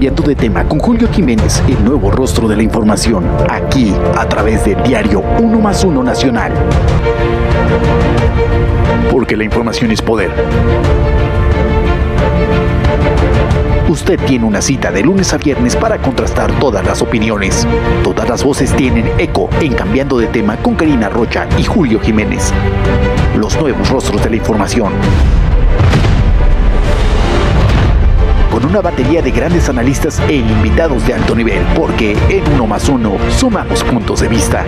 Cambiando de tema con Julio Jiménez, el nuevo rostro de la información, aquí a través del diario 1+1 Nacional. Porque la información es poder. Usted tiene una cita de lunes a viernes para contrastar todas las opiniones. Todas las voces tienen eco en Cambiando de tema con Karina Rocha y Julio Jiménez. Los nuevos rostros de la información. Con una batería de grandes analistas e invitados de alto nivel, porque en 1+1 sumamos puntos de vista.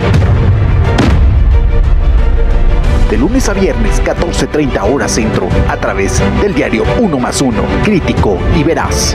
De lunes a viernes, 14:30 horas centro, a través del diario 1+1, crítico y veraz.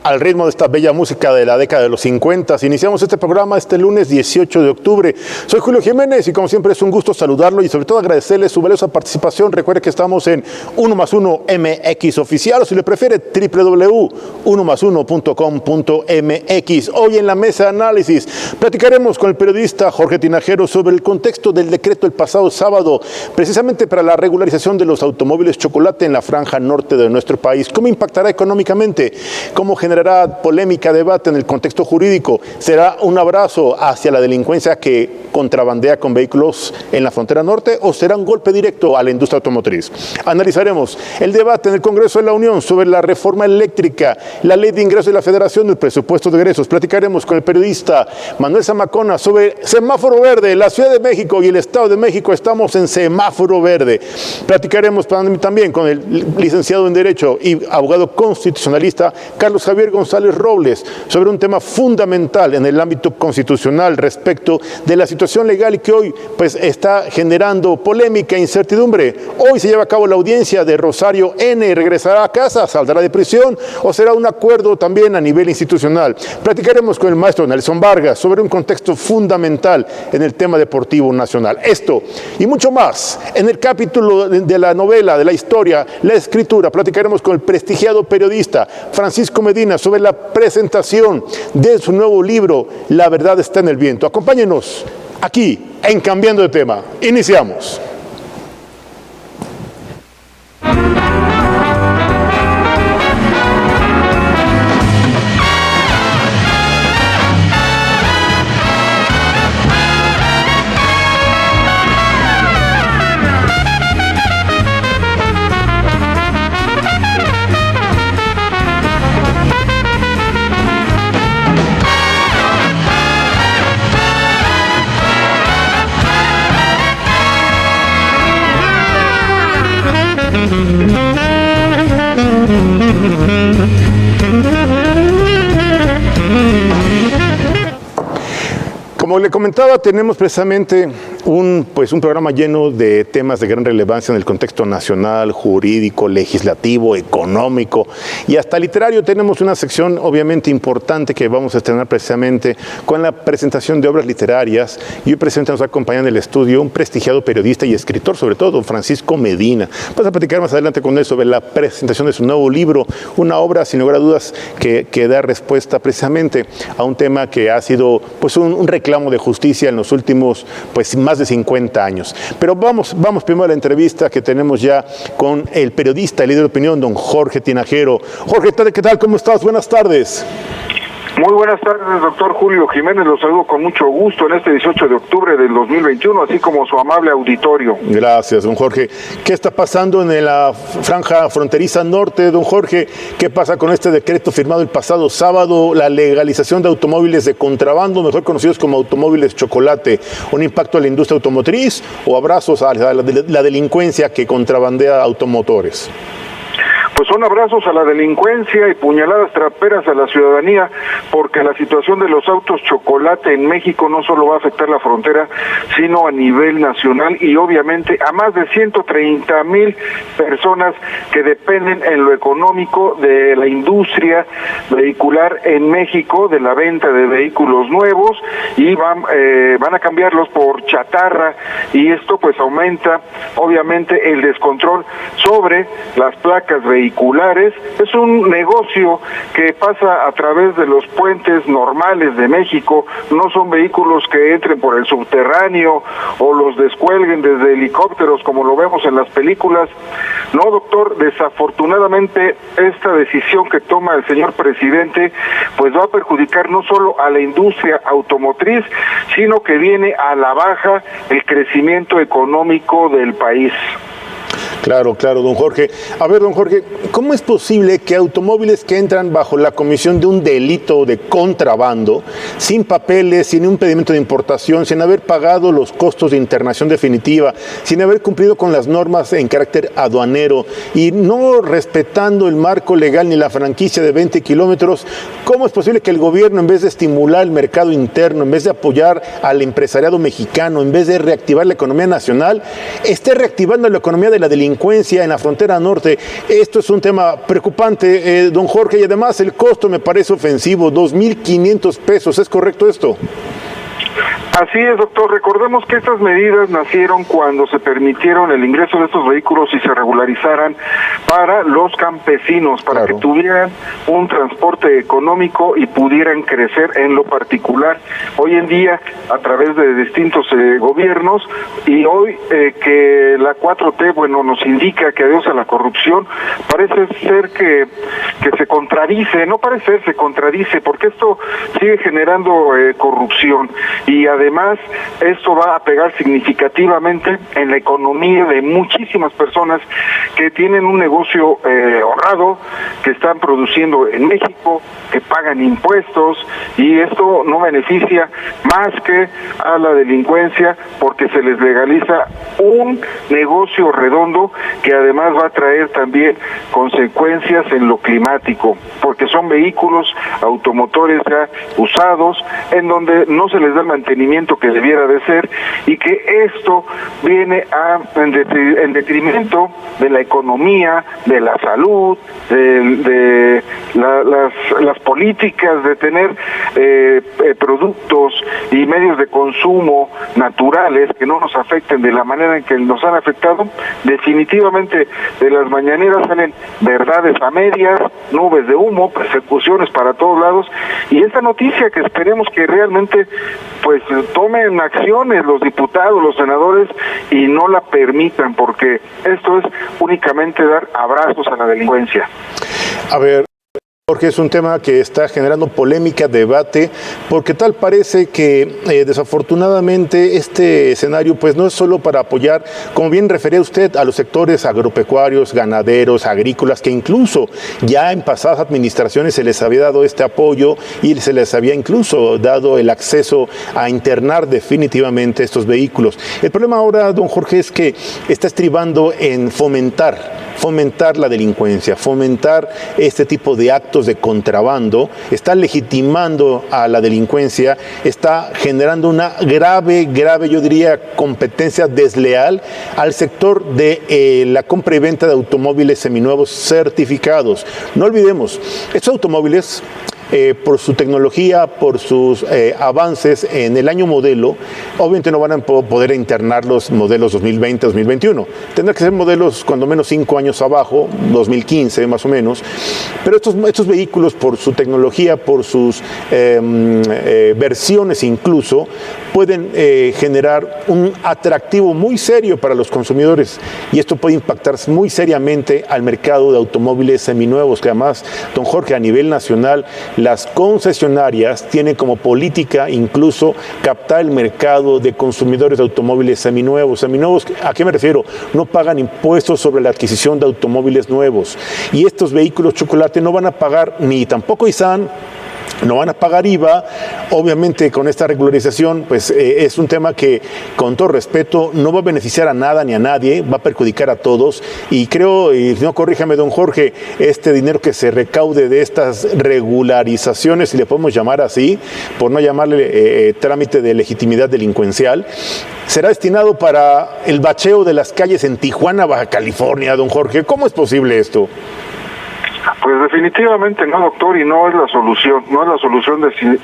Al ritmo de esta bella música de la década de los 50, iniciamos este programa este lunes 18 de octubre. Soy Julio Jiménez y como siempre es un gusto saludarlo y sobre todo agradecerle su valiosa participación. Recuerde que estamos en 1+1 MX Oficial o si le prefiere www.1+1.com.mx. Hoy en la mesa de análisis platicaremos con el periodista Jorge Tinajero sobre el contexto del decreto el pasado sábado, precisamente para la regularización de los automóviles chocolate en la franja norte de nuestro país. ¿Cómo impactará económicamente? ¿Cómo generará polémica, debate en el contexto jurídico? ¿Será un abrazo hacia la delincuencia que contrabandea con vehículos en la frontera norte o será un golpe directo a la industria automotriz? Analizaremos el debate en el Congreso de la Unión sobre la reforma eléctrica, la ley de ingresos de la Federación, el presupuesto de egresos. Platicaremos con el periodista Manuel Zamacona sobre semáforo verde. La Ciudad de México y el Estado de México estamos en semáforo verde. Platicaremos también con el licenciado en Derecho y abogado constitucionalista Carlos Javier González Robles sobre un tema fundamental en el ámbito constitucional respecto de la situación legal y que hoy pues está generando polémica e incertidumbre. Hoy se lleva a cabo la audiencia de Rosario N. ¿Regresará a casa? ¿Saldrá de prisión? ¿O será un acuerdo también a nivel institucional? Platicaremos con el maestro Nelson Vargas sobre un contexto fundamental en el tema deportivo nacional. Esto y mucho más en el capítulo de la novela, de la historia, la escritura. Platicaremos con el prestigiado periodista Francisco Medina sobre la presentación de su nuevo libro, La verdad está en el viento. Acompáñenos aquí en Cambiando de Tema. Iniciamos. Como le comentaba, tenemos precisamente un programa lleno de temas de gran relevancia en el contexto nacional, jurídico, legislativo, económico y hasta literario. Tenemos una sección obviamente importante que vamos a estrenar precisamente con la presentación de obras literarias. Y hoy presente nos acompaña en el estudio un prestigiado periodista y escritor, sobre todo, Francisco Medina. Vamos a platicar más adelante con él sobre la presentación de su nuevo libro, una obra sin lugar a dudas que da respuesta precisamente a un tema que ha sido pues un reclamo de justicia en los últimos más de 50 años. Pero vamos primero a la entrevista que tenemos ya con el periodista, el líder de opinión, don Jorge Tinajero. Jorge, ¿qué tal? ¿Cómo estás? Buenas tardes. Muy buenas tardes, doctor Julio Jiménez. Los saludo con mucho gusto en este 18 de octubre del 2021, así como su amable auditorio. Gracias, don Jorge. ¿Qué está pasando en la franja fronteriza norte, don Jorge? ¿Qué pasa con este decreto firmado el pasado sábado, la legalización de automóviles de contrabando, mejor conocidos como automóviles chocolate? ¿Un impacto a la industria automotriz o abrazos a la delincuencia que contrabandea automotores? pues son abrazos a la delincuencia y puñaladas traperas a la ciudadanía, porque la situación de los autos chocolate en México no solo va a afectar la frontera, sino a nivel nacional y obviamente a más de 130,000 personas que dependen en lo económico de la industria vehicular en México, de la venta de vehículos nuevos, y van a cambiarlos por chatarra, y esto pues aumenta obviamente el descontrol sobre las placas vehiculares. Es un negocio que pasa a través de los puentes normales de México, no son vehículos que entren por el subterráneo o los descuelguen desde helicópteros como lo vemos en las películas. No, doctor, desafortunadamente esta decisión que toma el señor presidente pues va a perjudicar no solo a la industria automotriz, sino que viene a la baja el crecimiento económico del país. Claro, don Jorge. A ver, don Jorge, ¿cómo es posible que automóviles que entran bajo la comisión de un delito de contrabando, sin papeles, sin un pedimento de importación, sin haber pagado los costos de internación definitiva, sin haber cumplido con las normas en carácter aduanero y no respetando el marco legal ni la franquicia de 20 kilómetros, cómo es posible que el gobierno, en vez de estimular el mercado interno, en vez de apoyar al empresariado mexicano, en vez de reactivar la economía nacional, esté reactivando la economía de la delincuencia en la frontera norte? Esto es un tema preocupante, don Jorge, y además el costo me parece ofensivo, 2,500 pesos, ¿es correcto esto? Así es, doctor. Recordemos que estas medidas nacieron cuando se permitieron el ingreso de estos vehículos y se regularizaran para los campesinos, para que tuvieran un transporte económico y pudieran crecer en lo particular. Hoy en día, a través de distintos gobiernos, y hoy que la 4T, bueno, nos indica que adiós a la corrupción, parece ser que se contradice, no parece ser, se contradice, porque esto sigue generando corrupción, y además esto va a pegar significativamente en la economía de muchísimas personas que tienen un negocio honrado, que están produciendo en México, que pagan impuestos, y esto no beneficia más que a la delincuencia, porque se les legaliza un negocio redondo que además va a traer también consecuencias en lo climático, porque son vehículos automotores ya usados, en donde no se les da el mantenimiento que debiera de ser, y que esto viene en detrimento de la economía, de la salud, de las políticas de tener productos y medios de consumo naturales que no nos afecten de la manera en que nos han afectado. Definitivamente de las mañaneras salen verdades a medias, nubes de humo, persecuciones para todos lados, y esta noticia que esperemos que realmente pues tomen acciones los diputados, los senadores, y no la permitan, porque esto es únicamente dar abrazos a la delincuencia. A ver, Jorge, es un tema que está generando polémica, debate, porque tal parece que desafortunadamente este escenario pues no es solo para apoyar, como bien refería usted, a los sectores agropecuarios, ganaderos, agrícolas, que incluso ya en pasadas administraciones se les había dado este apoyo y se les había incluso dado el acceso a internar definitivamente estos vehículos. El problema ahora, don Jorge, es que está estribando en fomentar la delincuencia, fomentar este tipo de actos de contrabando, está legitimando a la delincuencia, está generando una grave, yo diría, competencia desleal al sector de la compra y venta de automóviles seminuevos certificados. No olvidemos, estos automóviles, por su tecnología, por sus avances en el año modelo, obviamente no van a poder internar los modelos 2020, 2021. Tendrán que ser modelos cuando menos 5 años abajo, 2015 más o menos. Pero estos vehículos, por su tecnología, por sus versiones incluso, pueden generar un atractivo muy serio para los consumidores, y esto puede impactar muy seriamente al mercado de automóviles seminuevos, que además, don Jorge, a nivel nacional, las concesionarias tienen como política incluso captar el mercado de consumidores de automóviles seminuevos. Seminuevos, ¿a qué me refiero? No pagan impuestos sobre la adquisición de automóviles nuevos, y estos vehículos chocolate no van a pagar ni tampoco ISAN, no van a pagar IVA. Obviamente con esta regularización pues es un tema que, con todo respeto, no va a beneficiar a nada ni a nadie, va a perjudicar a todos, y creo, y no, corríjame don Jorge, este dinero que se recaude de estas regularizaciones, si le podemos llamar así, por no llamarle trámite de legitimidad delincuencial, será destinado para el bacheo de las calles en Tijuana, Baja California, don Jorge. ¿Cómo es posible esto? Pues definitivamente no, doctor, y no es la solución,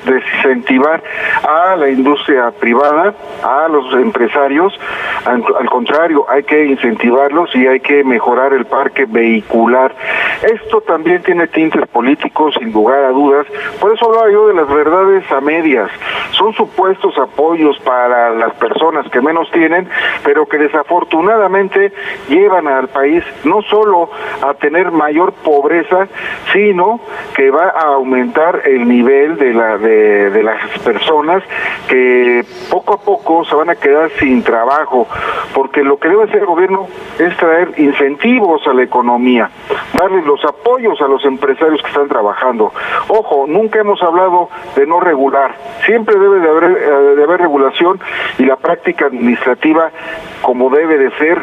desincentivar a la industria privada, a los empresarios. Al contrario, hay que incentivarlos y hay que mejorar el parque vehicular. Esto también tiene tintes políticos, sin lugar a dudas, por eso hablaba yo de las verdades a medias. Son supuestos apoyos para las personas que menos tienen, pero que desafortunadamente llevan al país no solo a tener mayor pobreza, sino que va a aumentar el nivel de las personas que poco a poco se van a quedar sin trabajo, porque lo que debe hacer el gobierno es traer incentivos a la economía, darles los apoyos a los empresarios que están trabajando. Ojo, nunca hemos hablado de no regular, siempre debe de haber regulación y la práctica administrativa como debe de ser,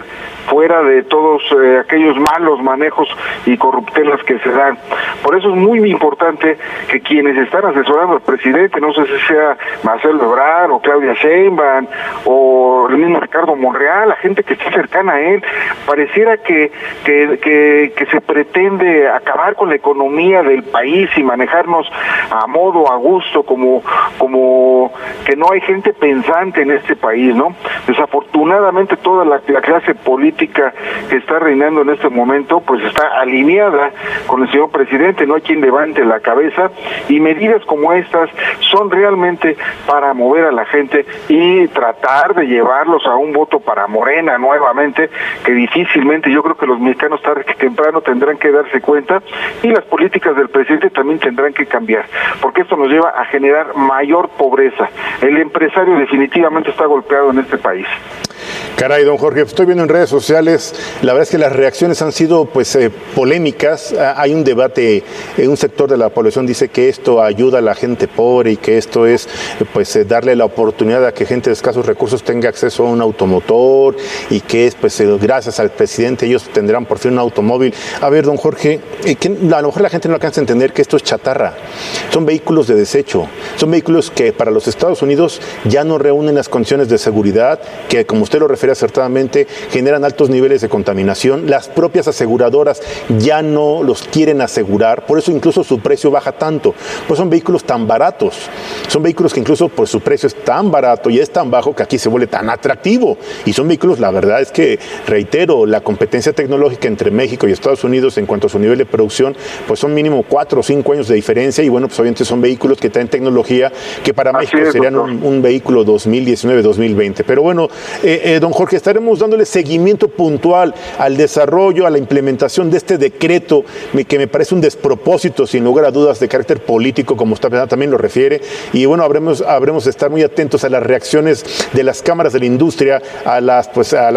fuera de todos aquellos malos manejos y corruptelas que se dan. Por eso es muy importante que quienes están asesorando al presidente, no sé si sea Marcelo Ebrard o Claudia Sheinbaum o el mismo Ricardo Monreal, la gente que está cercana a él, pareciera que se pretende acabar con la economía del país y manejarnos a modo, a gusto, como que no hay gente pensante en este país, ¿no? Desafortunadamente toda la clase política que está reinando en este momento pues está alineada con el señor presidente, no hay quien levante la cabeza, y medidas como estas son realmente para mover a la gente y tratar de llevarlos a un voto para Morena nuevamente, que difícilmente, yo creo que los mexicanos tarde que temprano tendrán que darse cuenta, y las políticas del presidente también tendrán que cambiar, porque esto nos lleva a generar mayor pobreza. El empresario definitivamente está golpeado en este país. Caray, don Jorge, estoy viendo en redes sociales, la verdad es que las reacciones han sido pues polémicas. Hay un debate, un sector de la población dice que esto ayuda a la gente pobre y que esto es pues darle la oportunidad a que gente de escasos recursos tenga acceso a un automotor, y que es pues gracias al presidente ellos tendrán por fin un automóvil. A ver, don Jorge, a lo mejor la gente no alcanza a entender que esto es chatarra, son vehículos de desecho, son vehículos que para los Estados Unidos ya no reúnen las condiciones de seguridad, que como usted lo refiere acertadamente, generan altos niveles de contaminación. Las propias aseguradoras ya no los quieren asegurar, por eso incluso su precio baja tanto, pues son vehículos tan baratos, son vehículos que incluso por su precio es tan barato y es tan bajo que aquí se vuelve tan atractivo, y son vehículos, la verdad es que, reitero, la competencia tecnológica entre México y Estados Unidos en cuanto a su nivel de producción, pues son mínimo 4 o 5 años de diferencia, y bueno, pues obviamente son vehículos que traen tecnología que para México serían un vehículo 2019-2020, pero bueno, don Jorge, estaremos dándole seguimiento puntual al desarrollo, a la implementación de este decreto, que me parece un despropósito, sin lugar a dudas, de carácter político, como usted también lo refiere, y bueno, habremos de estar muy atentos a las reacciones de las cámaras de la industria, a las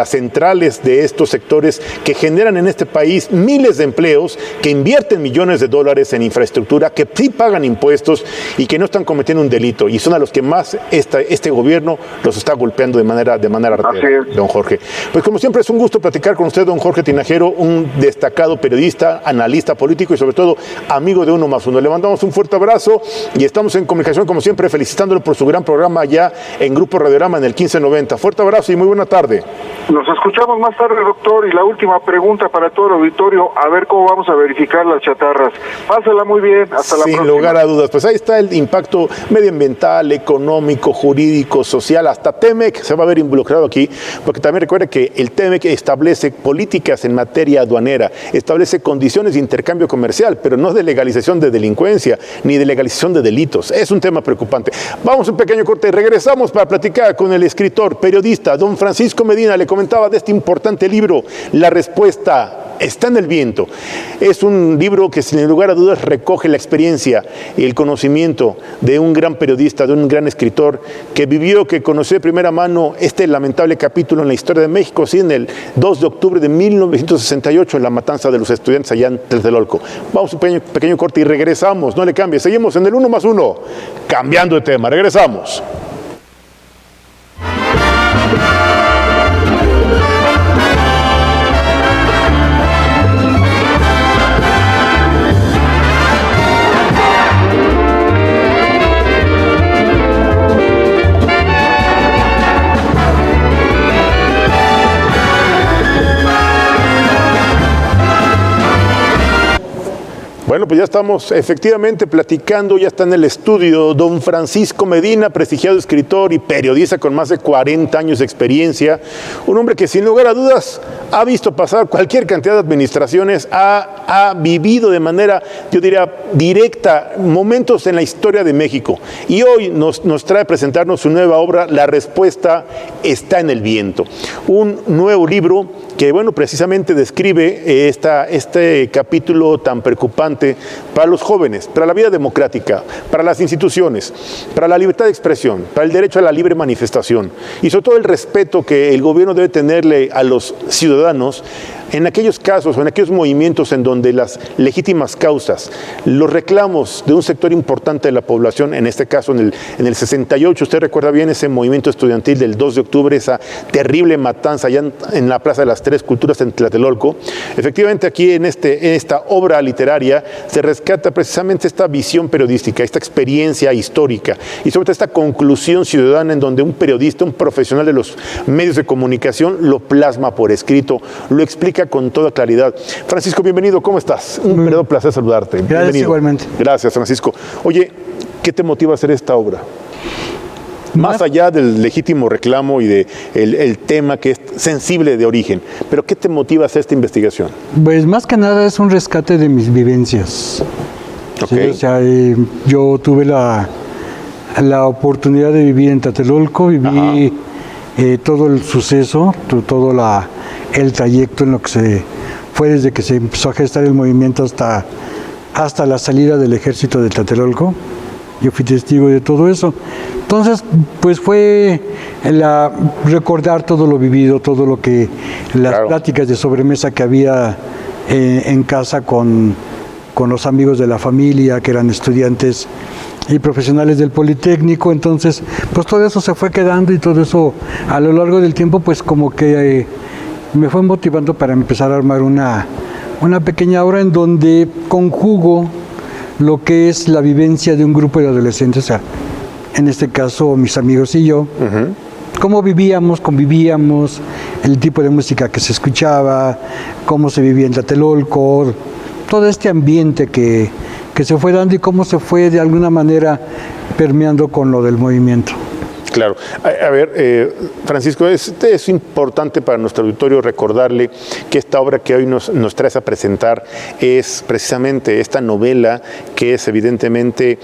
centrales de estos sectores que generan en este país miles de empleos, que invierten millones de dólares en infraestructura, que sí pagan impuestos y que no están cometiendo un delito, y son a los que más este gobierno los está golpeando de manera artera, don Jorge. Pues como siempre es un gusto platicar con usted, don Jorge Tinajero, un destacado periodista, analista político y sobre todo amigo de Uno Más Uno. Le mandamos un fuerte abrazo y estamos en comunicación como siempre, felicitándolo por su gran programa allá en Grupo Radiorama en el 1590. Fuerte abrazo y muy buena tarde. Nos escuchamos más tarde, doctor, y la última pregunta para todo el auditorio, a ver cómo vamos a verificar las chatarras. Pásala muy bien, hasta la próxima. Sin lugar a dudas, pues ahí está el impacto medioambiental, económico, jurídico, social, hasta TEMEC se va a ver involucrado aquí, porque también recuerda que el TEMEC establece políticas en materia aduanera, establece condiciones de intercambio comercial, pero no de legalización de delincuencia, ni de legalización de delitos. Es un tema preocupante. Vamos a un pequeño corte y regresamos para platicar con el escritor, periodista, don Francisco Medina. Le comentaba de este importante libro, La Respuesta. Está en el viento. Es un libro que sin lugar a dudas recoge la experiencia y el conocimiento de un gran periodista, de un gran escritor que vivió, que conoció de primera mano este lamentable capítulo en la historia de México, sí, en el 2 de octubre de 1968, en la matanza de los estudiantes allá en Tlatelolco. Vamos a un pequeño corte y regresamos, no le cambie, seguimos en el 1+1, cambiando de tema, regresamos. Bueno, pues ya estamos efectivamente platicando, ya está en el estudio don Francisco Medina, prestigiado escritor y periodista con más de 40 años de experiencia, un hombre que sin lugar a dudas ha visto pasar cualquier cantidad de administraciones, ha vivido de manera, yo diría, directa momentos en la historia de México y hoy nos trae a presentarnos su nueva obra, La Respuesta está en el viento, un nuevo libro que, bueno, precisamente describe este capítulo tan preocupante para los jóvenes, para la vida democrática, para las instituciones, para la libertad de expresión, para el derecho a la libre manifestación y sobre todo el respeto que el gobierno debe tenerle a los ciudadanos en aquellos casos o en aquellos movimientos en donde las legítimas causas, los reclamos de un sector importante de la población, en este caso en el 68, usted recuerda bien ese movimiento estudiantil del 2 de octubre, esa terrible matanza allá en la Plaza de las Tres Culturas en Tlatelolco. Efectivamente aquí en esta obra literaria se rescata precisamente esta visión periodística, esta experiencia histórica y sobre todo esta conclusión ciudadana en donde un periodista, un profesional de los medios de comunicación lo plasma por escrito, lo explica con toda claridad. Francisco, bienvenido, ¿cómo estás? Un verdadero placer saludarte. Gracias, bienvenido. Igualmente. Gracias, Francisco. Oye, ¿qué te motiva a hacer esta obra? Más allá del legítimo reclamo y el tema que es sensible de origen, pero ¿qué te motiva a hacer esta investigación? Pues más que nada es un rescate de mis vivencias. Okay. Sí, o sea, yo tuve la oportunidad de vivir en Tlatelolco, viví todo el suceso, todo el trayecto en lo que se fue desde que se empezó a gestar el movimiento hasta la salida del ejército de Tlatelolco. Yo fui testigo de todo eso. Entonces, pues fue recordar todo lo vivido, todo lo que las pláticas de sobremesa que había en casa con los amigos de la familia, que eran estudiantes y profesionales del Politécnico. Entonces, pues todo eso se fue quedando y todo eso a lo largo del tiempo, pues como que me fue motivando para empezar a armar una pequeña obra en donde conjugo lo que es la vivencia de un grupo de adolescentes, o sea, en este caso mis amigos y yo, cómo vivíamos, convivíamos, el tipo de música que se escuchaba, cómo se vivía en Tlatelolco, todo este ambiente que se fue dando y cómo se fue de alguna manera permeando con lo del movimiento. Claro. A ver, Francisco, es importante para nuestro auditorio recordarle que esta obra que hoy nos traes a presentar es precisamente esta novela que es evidentemente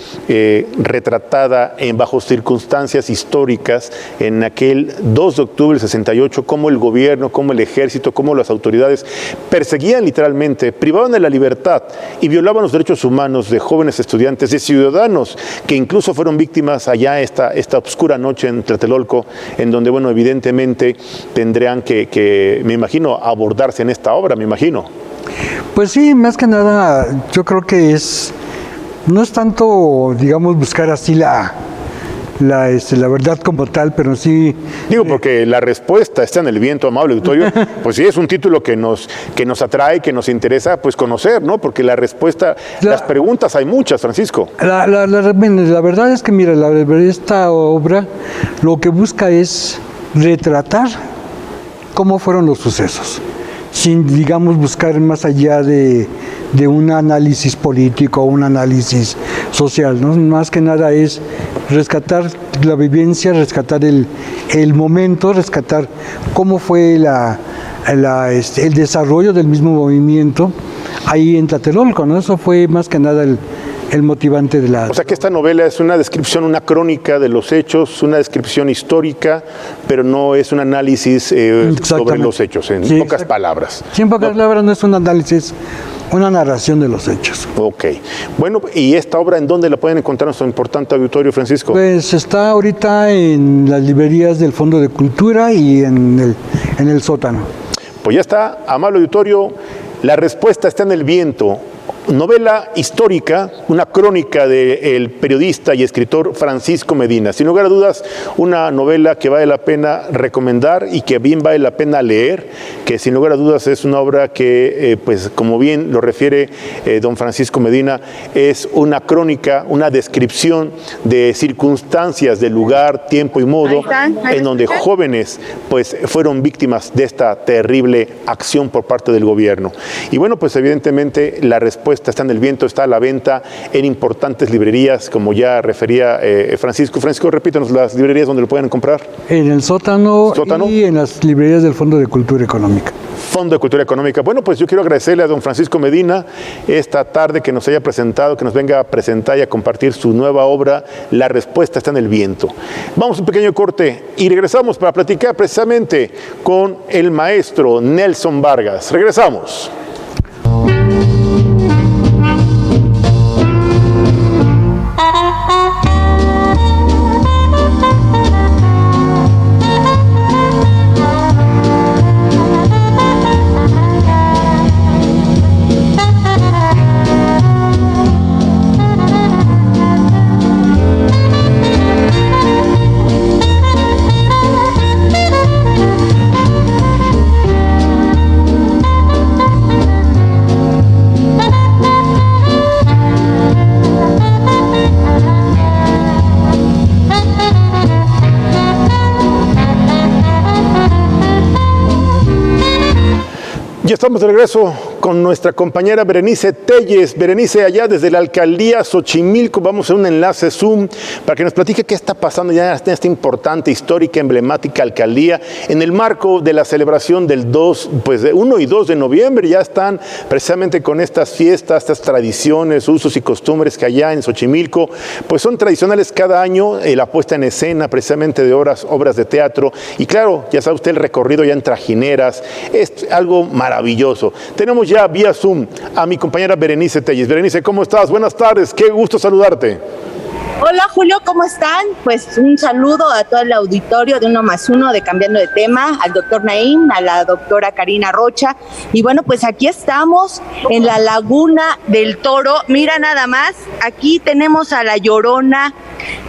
retratada bajo circunstancias históricas en aquel 2 de octubre del 68, cómo el gobierno, cómo el ejército, cómo las autoridades perseguían literalmente, privaban de la libertad y violaban los derechos humanos de jóvenes estudiantes, de ciudadanos que incluso fueron víctimas allá esta oscura noche en Tlatelolco, en donde, bueno, evidentemente tendrían que, me imagino, abordarse en esta obra, me imagino. Pues sí, más que nada, yo creo que no es tanto, digamos, buscar así la verdad como tal, pero sí... Digo, porque la respuesta está en el viento, amable auditorio, pues sí, es un título que nos atrae, que nos interesa, pues conocer, ¿no? Porque la respuesta, las preguntas hay muchas, Francisco. La verdad es que, mira, esta obra lo que busca es retratar cómo fueron los sucesos, sin, digamos, buscar más allá de un análisis político o un análisis social, ¿no? Más que nada es rescatar la vivencia, rescatar el momento, rescatar cómo fue el desarrollo del mismo movimiento ahí en Tlatelolco, ¿no? Eso fue más que nada el el motivante de la... O sea que esta novela es una descripción, una crónica de los hechos, una descripción histórica, pero no es un análisis sobre los hechos, en pocas palabras. Sí, en pocas palabras no es un análisis, una narración de los hechos. Ok. Bueno, ¿y esta obra en dónde la pueden encontrar en nuestro importante auditorio, Francisco? Pues está ahorita en las librerías del Fondo de Cultura y en el sótano. Pues ya está, amable auditorio, La respuesta está en el viento. Novela histórica, una crónica del periodista y escritor Francisco Medina. Sin lugar a dudas, una novela que vale la pena recomendar y que bien vale la pena leer, que sin lugar a dudas es una obra que, pues como bien lo refiere don Francisco Medina, es una crónica, una descripción de circunstancias, de lugar, tiempo y modo, en donde jóvenes pues fueron víctimas de esta terrible acción por parte del gobierno. Y bueno, pues evidentemente la respuesta está en el viento, está a la venta en importantes librerías, como ya refería Francisco. Francisco, repítanos las librerías donde lo pueden comprar. En el sótano y en las librerías del Fondo de Cultura Económica. Fondo de Cultura Económica. Bueno, pues yo quiero agradecerle a don Francisco Medina esta tarde que nos haya presentado, que nos venga a presentar y a compartir su nueva obra, La respuesta está en el viento. Vamos a un pequeño corte y regresamos para platicar precisamente con el maestro Nelson Vargas. Regresamos. Ya estamos de regreso con nuestra compañera Berenice Telles. Berenice, allá desde la alcaldía Xochimilco, vamos a hacer un enlace Zoom para que nos platique qué está pasando ya en esta importante, histórica, emblemática alcaldía en el marco de la celebración del 1 y 2 de noviembre. Ya están precisamente con estas fiestas, estas tradiciones, usos y costumbres que allá en Xochimilco pues son tradicionales cada año, la puesta en escena precisamente de obras de teatro. Y claro, ya sabe usted el recorrido ya en trajineras, es algo maravilloso. Tenemos ya vía Zoom a mi compañera Berenice Telles. Berenice, ¿cómo estás? Buenas tardes, qué gusto saludarte. Hola Julio, ¿cómo están? Pues un saludo a todo el auditorio de 1+1 de Cambiando de Tema, al doctor Naim, a la doctora Karina Rocha. Y bueno, pues aquí estamos en la Laguna del Toro. Mira nada más, aquí tenemos a la Llorona,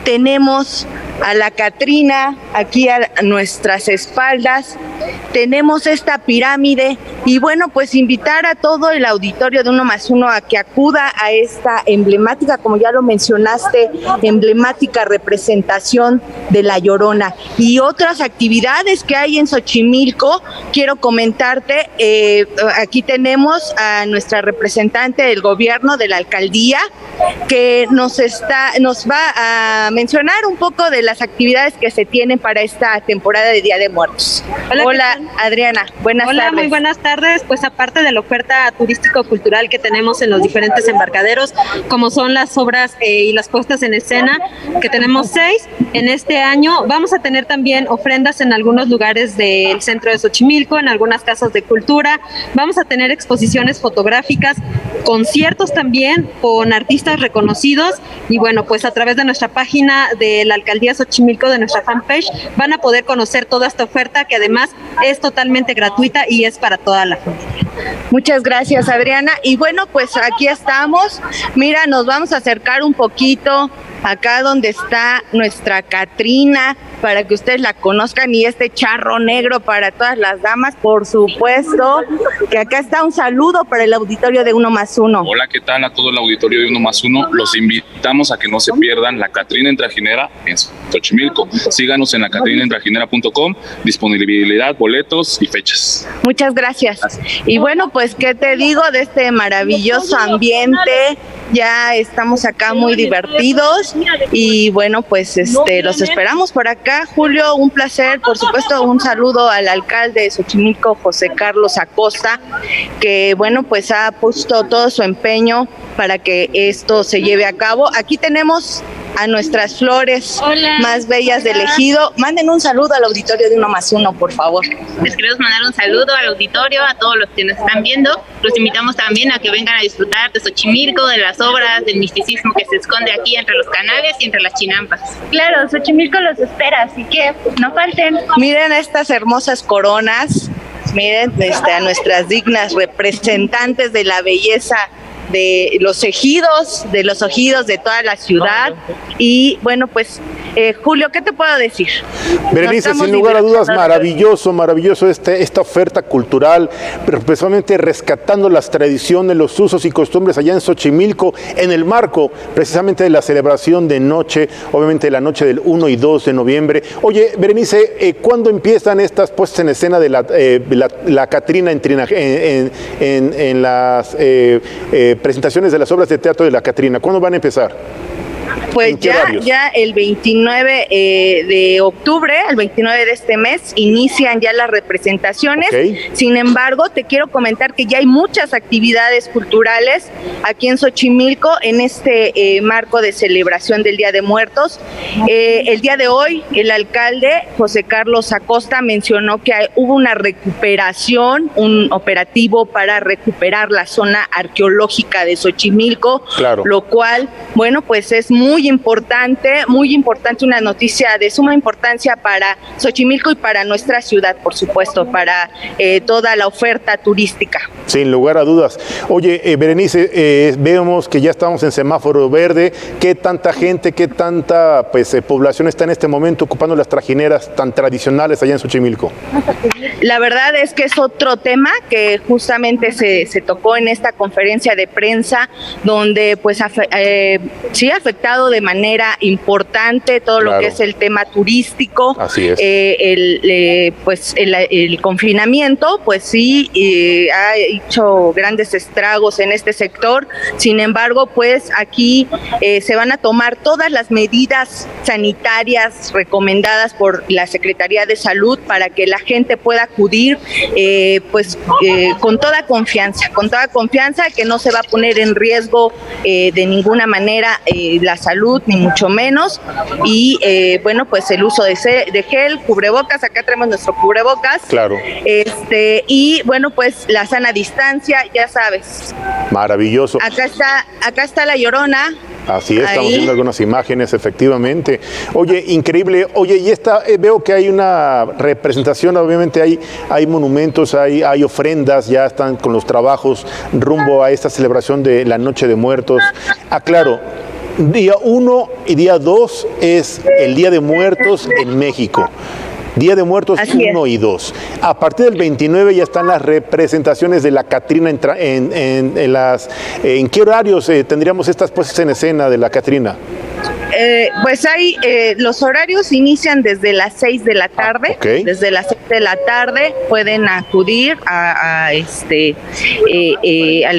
tenemos a la Catrina aquí a nuestras espaldas, tenemos esta pirámide y bueno, pues invitar a todo el auditorio de 1+1 a que acuda a esta emblemática, como ya lo mencionaste, emblemática representación de la Llorona y otras actividades que hay en Xochimilco. Quiero comentarte, aquí tenemos a nuestra representante del gobierno de la alcaldía que nos va a mencionar un poco de las actividades que se tienen para esta temporada de Día de Muertos. Hola Adriana, buenas tardes. Hola, muy buenas tardes. Pues aparte de la oferta turístico-cultural que tenemos en los diferentes embarcaderos, como son las obras y las puestas en escena, que tenemos 6, en este año vamos a tener también ofrendas en algunos lugares del centro de Xochimilco, en algunas casas de cultura, vamos a tener exposiciones fotográficas, conciertos también con artistas reconocidos y bueno, pues a través de nuestra página de la Alcaldía Xochimilco, de nuestra fanpage, van a poder conocer toda esta oferta que además es totalmente gratuita y es para toda la familia. Muchas gracias Adriana y bueno, pues aquí estamos. Mira, nos vamos a acercar un poquito acá donde está nuestra Catrina para que ustedes la conozcan y este charro negro para todas las damas, por supuesto, que acá está un saludo para el auditorio de 1+1. Hola, ¿qué tal a todo el auditorio de 1+1? Los invitamos a que no se pierdan la Catrina en Trajinera en Xochimilco. Síganos en lacatrinaentrajinera.com, disponibilidad, boletos y fechas. Muchas gracias. Y bueno, pues qué te digo de este maravilloso ambiente. Ya estamos acá muy divertidos y bueno, pues los esperamos por acá. Julio, un placer, por supuesto, un saludo al alcalde de Xochimilco, José Carlos Acosta, que bueno, pues ha puesto todo su empeño para que esto se lleve a cabo. Aquí tenemos a nuestras flores más bellas del ejido. Manden un saludo al auditorio de 1+1, por favor. Les queremos mandar un saludo al auditorio, a todos los que nos están viendo. Los invitamos también a que vengan a disfrutar de Xochimilco, de las obras, del misticismo que se esconde aquí entre los canales y entre las chinampas. Claro, Xochimilco los espera, así que no falten. Miren estas hermosas coronas, miren a nuestras dignas representantes de la belleza de los ejidos de toda la ciudad. Y bueno, pues Julio, ¿qué te puedo decir? Berenice, sin lugar a dudas, maravilloso esta oferta cultural, pero precisamente rescatando las tradiciones, los usos y costumbres allá en Xochimilco, en el marco precisamente de la celebración de noche, obviamente la noche del 1 y 2 de noviembre. Oye, Berenice, ¿cuándo empiezan estas puestas en escena de la Catrina en las presentaciones de las obras de teatro de la Catrina? ¿Cuándo van a empezar? Pues ya el 29 de octubre, el 29 de este mes, inician ya las representaciones. Sin embargo, te quiero comentar que ya hay muchas actividades culturales aquí en Xochimilco en este marco de celebración del Día de Muertos. El día de hoy, el alcalde José Carlos Acosta mencionó que hubo una recuperación, un operativo para recuperar la zona arqueológica de Xochimilco, lo cual, bueno, pues es muy importante, una noticia de suma importancia para Xochimilco y para nuestra ciudad, por supuesto, para toda la oferta turística. Sin lugar a dudas. Oye, Berenice, vemos que ya estamos en semáforo verde. ¿Qué tanta gente, qué tanta población está en este momento ocupando las trajineras tan tradicionales allá en Xochimilco? La verdad es que es otro tema que justamente se tocó en esta conferencia de prensa, donde pues sí ha afectado de manera importante todo lo que es el tema turístico. Así es. El confinamiento, pues sí, ha hecho grandes estragos en este sector. Sin embargo, pues aquí se van a tomar todas las medidas sanitarias recomendadas por la Secretaría de Salud para que la gente pueda acudir con toda confianza que no se va a poner en riesgo de ninguna manera la salud, ni mucho menos. Y pues el uso de gel, cubrebocas, acá tenemos nuestro cubrebocas. Claro. Y bueno, pues la sana distancia, ya sabes. Maravilloso. Acá está la Llorona. Así es, estamos viendo algunas imágenes, efectivamente. Oye, increíble. Oye, y veo que hay una representación, obviamente hay monumentos, hay ofrendas, ya están con los trabajos rumbo a esta celebración de la Noche de Muertos. Aclaro, día 1 y día 2 es el Día de Muertos en México. Día de Muertos 1 y 2. A partir del 29 ya están las representaciones de la Catrina ¿en qué horarios tendríamos estas puestas en escena de la Catrina? Pues los horarios inician desde las 6 de la tarde. Desde las 6 de la tarde pueden acudir al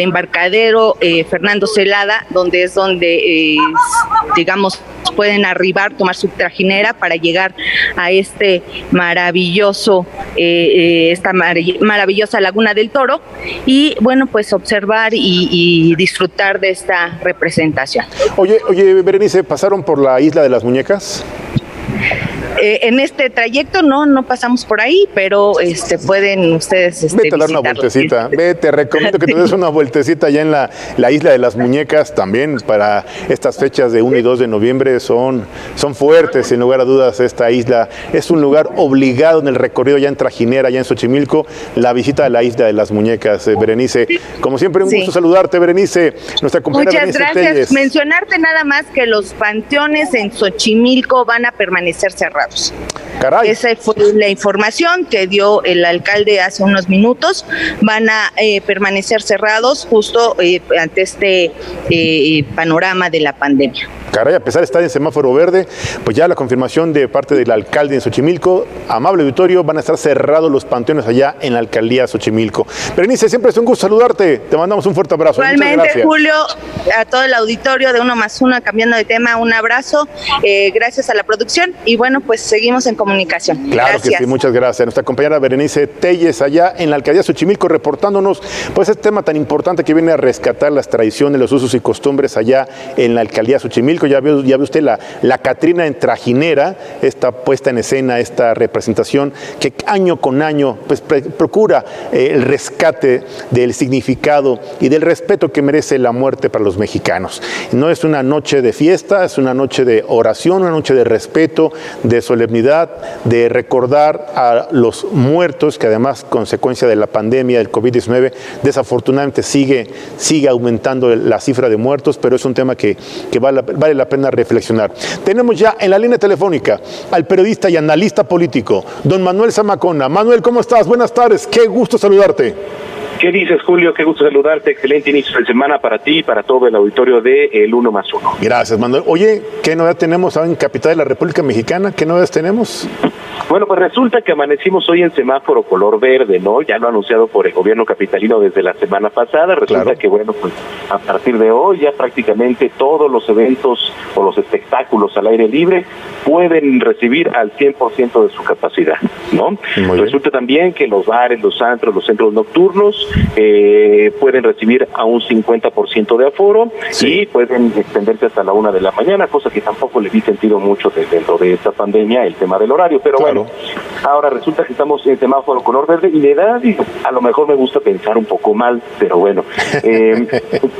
embarcadero Fernando Celada, donde pueden arribar, tomar su trajinera para llegar a esta maravillosa Laguna del Toro y bueno, pues observar y disfrutar de esta representación. Oye, Berenice, ¿pasaron por la Isla de las Muñecas? En este trayecto no pasamos por ahí, pero pueden ustedes vete a dar una vueltecita, te recomiendo que te des una vueltecita allá en la Isla de las Muñecas también. Para estas fechas de 1 y 2 de noviembre son fuertes, sin lugar a dudas. Esta isla es un lugar obligado en el recorrido ya en Trajinera, ya en Xochimilco, la visita a la Isla de las Muñecas. Berenice, como siempre, un gusto saludarte, Berenice, nuestra compañera. Muchas gracias. Telles. Mencionarte nada más que los panteones en Xochimilco van a permanecer cerrados. Caray. Esa fue la información que dio el alcalde hace unos minutos. Van a permanecer cerrados justo ante este panorama de la pandemia. Caray, a pesar de estar en semáforo verde, pues ya la confirmación de parte del alcalde en Xochimilco, amable auditorio, van a estar cerrados los panteones allá en la alcaldía de Xochimilco. Berenice, siempre es un gusto saludarte, te mandamos un fuerte abrazo. Igualmente, Julio, a todo el auditorio de Uno Más Uno, cambiando de tema, un abrazo, gracias a la producción y bueno, pues seguimos en comunicación. Claro Gracias. que sí, muchas gracias. Nuestra compañera Berenice Telles allá en la alcaldía de Xochimilco reportándonos pues este tema tan importante que viene a rescatar las tradiciones, los usos y costumbres allá en la alcaldía de Xochimilco. Ya ve usted la Catrina en trajinera, esta puesta en escena, esta representación que año con año pues procura el rescate del significado y del respeto que merece la muerte para los mexicanos. No es una noche de fiesta, es una noche de oración, una noche de respeto, de solemnidad, de recordar a los muertos, que además, consecuencia de la pandemia del COVID-19, desafortunadamente sigue aumentando la cifra de muertos, pero es un tema que vale la pena reflexionar. Tenemos ya en la línea telefónica al periodista y analista político, don Manuel Zamacona. Manuel, ¿cómo estás? Buenas tardes, qué gusto saludarte. ¿Qué dices, Julio? Qué gusto saludarte. Excelente inicio de semana para ti y para todo el auditorio de El Uno Más Uno. Gracias, Manuel. Oye, ¿qué novedad tenemos ahora en Capital de la República Mexicana? ¿Qué novedades tenemos? Bueno, pues resulta que amanecimos hoy en semáforo color verde, ¿no? Ya lo anunciado por el gobierno capitalino desde la semana pasada. Resulta que, bueno, pues a partir de hoy ya prácticamente todos los eventos o los espectáculos al aire libre pueden recibir al 100% de su capacidad, ¿no? Resulta también que los bares, los antros, los centros nocturnos pueden recibir a un 50% de aforo y pueden extenderse hasta la 1 de la mañana, cosa que tampoco le di sentido mucho dentro de esta pandemia, el tema del horario, pero bueno, ahora resulta que estamos en semáforo color verde y me da, a lo mejor me gusta pensar un poco mal, pero bueno,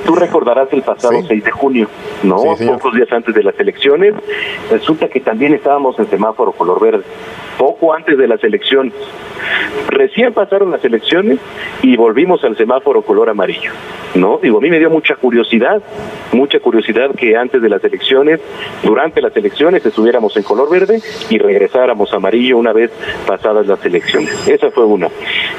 tú recordarás el pasado 6 de junio, ¿no? Pocos días antes de las elecciones, resulta que también estábamos en semáforo color verde, poco antes de las elecciones. Recién pasaron las elecciones y volvimos al semáforo color amarillo, ¿no? Digo, a mí me dio mucha curiosidad que antes de las elecciones, durante las elecciones, estuviéramos en color verde y regresáramos a amarillo una vez pasadas las elecciones. Esa fue una.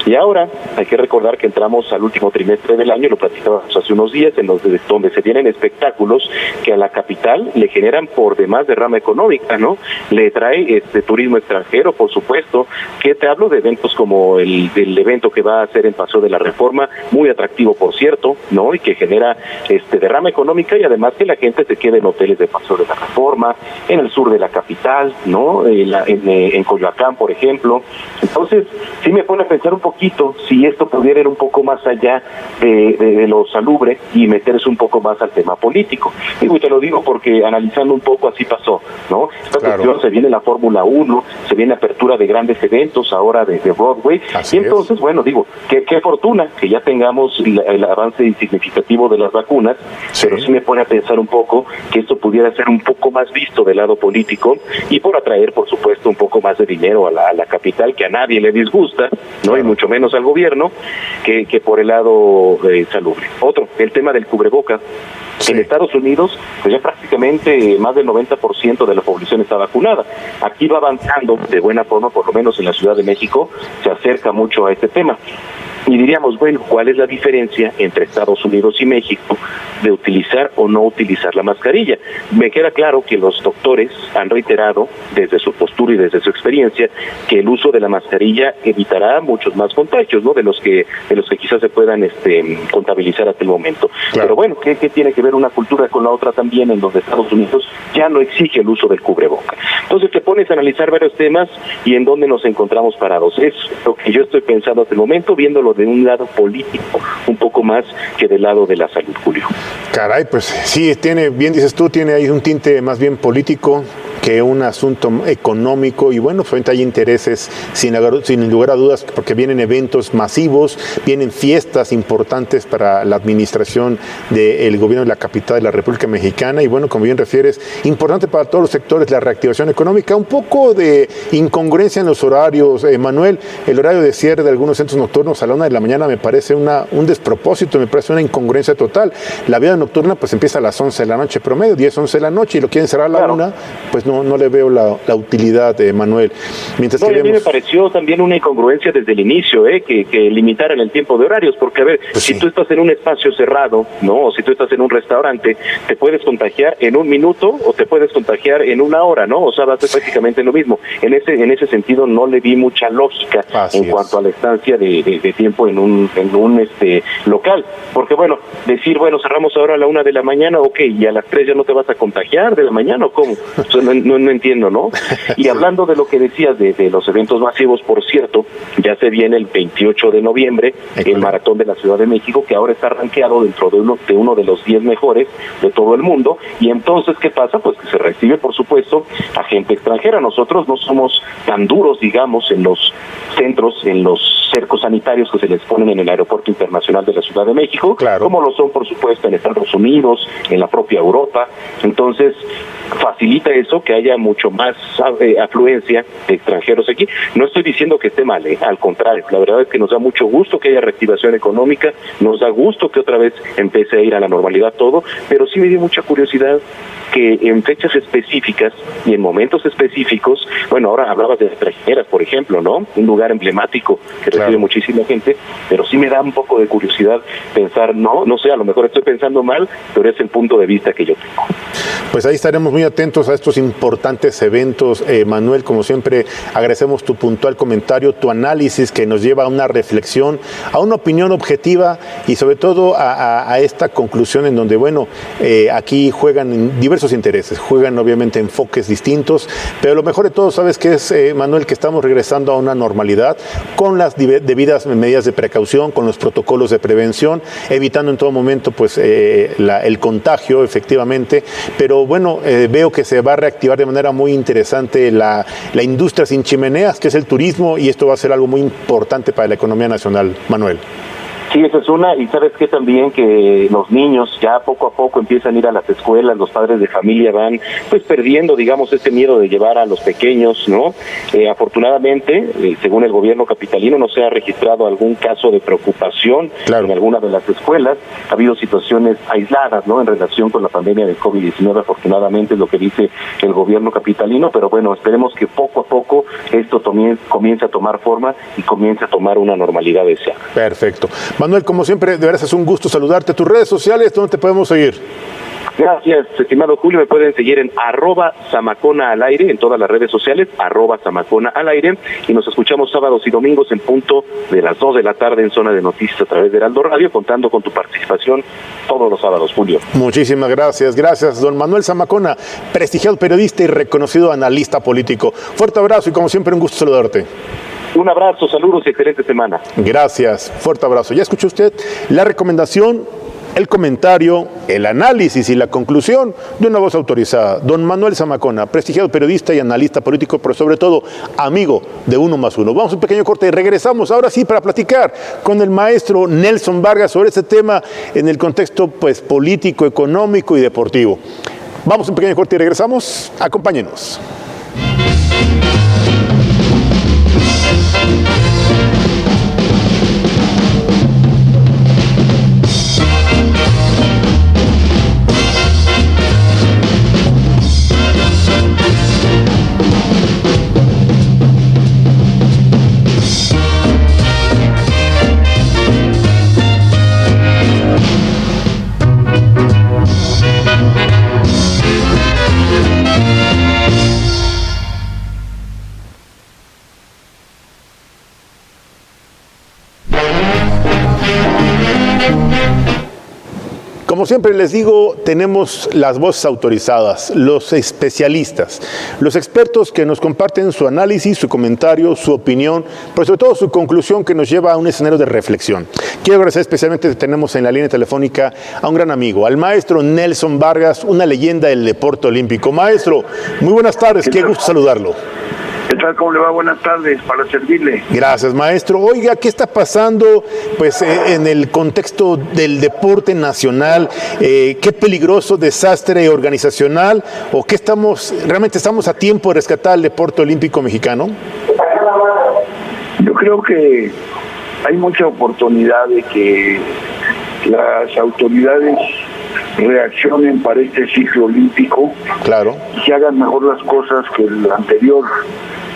Y ahora hay que recordar que entramos al último trimestre del año, lo platicábamos hace unos días, en donde se tienen espectáculos que a la capital le generan por demás derrama económica, ¿no? Le trae turismo extranjero, por supuesto, que te hablo de eventos como el evento que va a hacer en Paseo de la Reforma, muy atractivo por cierto, ¿no? Y que genera derrama económica y además que la gente se quede en hoteles de Paseo de la Reforma, en el sur de la capital, ¿no? En Coyoacán, por ejemplo. Entonces, sí me pone a pensar un poquito si esto pudiera ir un poco más allá de lo salubre y meterse un poco más al tema político. Digo, y te lo digo porque analizando un poco así pasó, ¿no? Esta cuestión, se viene la Fórmula 1, se viene apertura de grandes eventos ahora de Broadway, y entonces, bueno, digo, qué fortuna que ya tengamos el avance significativo de las vacunas, pero sí me pone a pensar un poco que esto pudiera ser un poco más visto del lado político y por atraer, por supuesto, un poco más de dinero a la capital, que a nadie le disgusta, ¿no? Y mucho menos al gobierno, que por el lado salubre. Otro, el tema del cubreboca. En Estados Unidos, pues ya prácticamente más del 90% de la población está vacunada. Aquí va avanzando de buena forma, por lo menos en la Ciudad de México, se acerca mucho a este tema. Y diríamos, bueno, ¿cuál es la diferencia entre Estados Unidos y México de utilizar o no utilizar la mascarilla? Me queda claro que los doctores han reiterado desde su postura y desde su experiencia que el uso de la mascarilla evitará muchos más contagios, ¿no? De los que quizás se puedan contabilizar hasta el momento. Pero bueno, ¿qué tiene que ver una cultura con la otra también, en donde Estados Unidos ya no exige el uso del cubreboca? Entonces te pones a analizar varios temas y en dónde nos encontramos parados. Es lo que yo estoy pensando hasta el momento, viéndolo de un lado político, un poco más que del lado de la salud, Julio. Caray, pues sí, bien dices tú, tiene ahí un tinte más bien político que un asunto económico, y bueno, pues hay intereses sin lugar a dudas, porque vienen eventos masivos, vienen fiestas importantes para la administración del gobierno de la capital de la República Mexicana, y bueno, como bien refieres, importante para todos los sectores la reactivación económica. Un poco de incongruencia en los horarios, Manuel, el horario de cierre de algunos centros nocturnos a la 1 de la mañana me parece un despropósito, me parece una incongruencia total. La vida nocturna pues empieza a las 11 de la noche promedio, 10, 11 de la noche, y lo quieren cerrar a la 1, pues no le veo la utilidad, Manuel. Mientras a mí me pareció también una incongruencia desde el inicio, que limitaran el tiempo de horarios, porque a ver, pues si tú estás en un espacio cerrado, ¿no? O si tú estás en un restaurante, te puedes contagiar en un minuto o te puedes contagiar en una hora, ¿no? O sea, va a ser prácticamente lo mismo. En ese sentido no le vi mucha lógica cuanto a la estancia de tiempo en un local, porque bueno, decir, cerramos ahora a la 1 de la mañana, y a las 3 ya no te vas a contagiar de la mañana, ¿o cómo? O sea, no entiendo, ¿no? Y hablando de lo que decías de los eventos masivos, por cierto, ya se viene el 28 de noviembre, el Maratón de la Ciudad de México, que ahora está rankeado dentro de uno de los 10 mejores de todo el mundo, y entonces, ¿qué pasa? Pues que se recibe, por supuesto, a gente extranjera. Nosotros no somos tan duros, digamos, en los centros, en los cercos sanitarios que se les ponen en el Aeropuerto Internacional de la Ciudad de México, como lo son, por supuesto, en Estados Unidos, en la propia Europa. Entonces, facilita eso, que haya mucho más afluencia de extranjeros aquí. No estoy diciendo que esté mal, al contrario, la verdad es que nos da mucho gusto que haya reactivación económica, nos da gusto que otra vez empiece a ir a la normalidad todo, pero sí me dio mucha curiosidad que en fechas específicas y en momentos específicos, ahora hablabas de las trajineras, por ejemplo, ¿no? Un lugar emblemático que recibe muchísima gente, pero sí me da un poco de curiosidad pensar, no sé, a lo mejor estoy pensando mal, pero es el punto de vista que yo tengo. Pues ahí estaremos muy atentos a estos importantes eventos. Manuel, como siempre, agradecemos tu puntual comentario, tu análisis que nos lleva a una reflexión, a una opinión objetiva y sobre todo a esta conclusión en donde, aquí juegan diversos intereses, juegan obviamente enfoques distintos, pero lo mejor de todo, ¿sabes qué es, Manuel? Que estamos regresando a una normalidad con las debidas medidas de precaución, con los protocolos de prevención, evitando en todo momento el contagio, efectivamente, pero veo que se va a reactivar de manera muy interesante la industria sin chimeneas, que es el turismo, y esto va a ser algo muy importante para la economía nacional, Manuel. Sí, esa es una, y sabes que también que los niños ya poco a poco empiezan a ir a las escuelas, los padres de familia van perdiendo, digamos, este miedo de llevar a los pequeños, ¿no? Afortunadamente, según el gobierno capitalino, no se ha registrado algún caso de preocupación en alguna de las escuelas. Ha habido situaciones aisladas, ¿no? En relación con la pandemia del COVID-19, afortunadamente es lo que dice el gobierno capitalino, pero esperemos que poco a poco esto comience a tomar forma y comience a tomar una normalidad deseada. Perfecto. Manuel, como siempre, de verdad es un gusto saludarte. ¿Tus redes sociales dónde te podemos seguir? Gracias, estimado Julio. Me pueden seguir en @Zamacona al aire, en todas las redes sociales, @Zamacona al aire, y nos escuchamos sábados y domingos en punto de las 2 de la tarde en Zona de Noticias a través de Heraldo Radio, contando con tu participación todos los sábados, Julio. Muchísimas gracias, don Manuel Zamacona, prestigiado periodista y reconocido analista político. Fuerte abrazo y como siempre un gusto saludarte. Un abrazo, saludos y excelente semana. Gracias, fuerte abrazo. Ya escuchó usted la recomendación, el comentario, el análisis y la conclusión de una voz autorizada. Don Manuel Zamacona, prestigiado periodista y analista político, pero sobre todo amigo de Uno más Uno. Vamos a un pequeño corte y regresamos ahora sí para platicar con el maestro Nelson Vargas sobre este tema en el contexto político, económico y deportivo. Vamos a un pequeño corte y regresamos. Acompáñenos. Como siempre les digo, tenemos las voces autorizadas, los especialistas, los expertos que nos comparten su análisis, su comentario, su opinión, pero sobre todo su conclusión que nos lleva a un escenario de reflexión. Quiero agradecer especialmente que tenemos en la línea telefónica a un gran amigo, al maestro Nelson Vargas, una leyenda del deporte olímpico. Maestro, muy buenas tardes, qué gusto saludarlo. ¿Qué tal? ¿Cómo le va? Buenas tardes, para servirle. Gracias, maestro. Oiga, ¿qué está pasando en el contexto del deporte nacional? ¿Qué peligroso desastre organizacional? ¿O qué realmente estamos a tiempo de rescatar el deporte olímpico mexicano? Yo creo que hay mucha oportunidad de que las autoridades reaccionen para este ciclo olímpico. Claro. Y se hagan mejor las cosas que el anterior,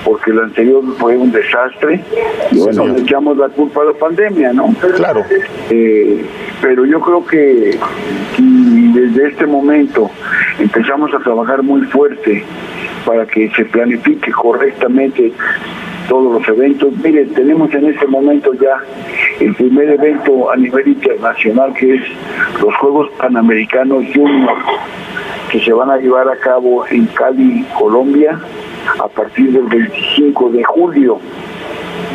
porque el anterior fue un desastre. Y bueno, le echamos la culpa a la pandemia, ¿no? Claro. Pero yo creo que si desde este momento empezamos a trabajar muy fuerte para que se planifique correctamente todos los eventos. Miren, tenemos en este momento ya el primer evento a nivel internacional, que es los Juegos Panamericanos Junior, que se van a llevar a cabo en Cali, Colombia, a partir del 25 de julio.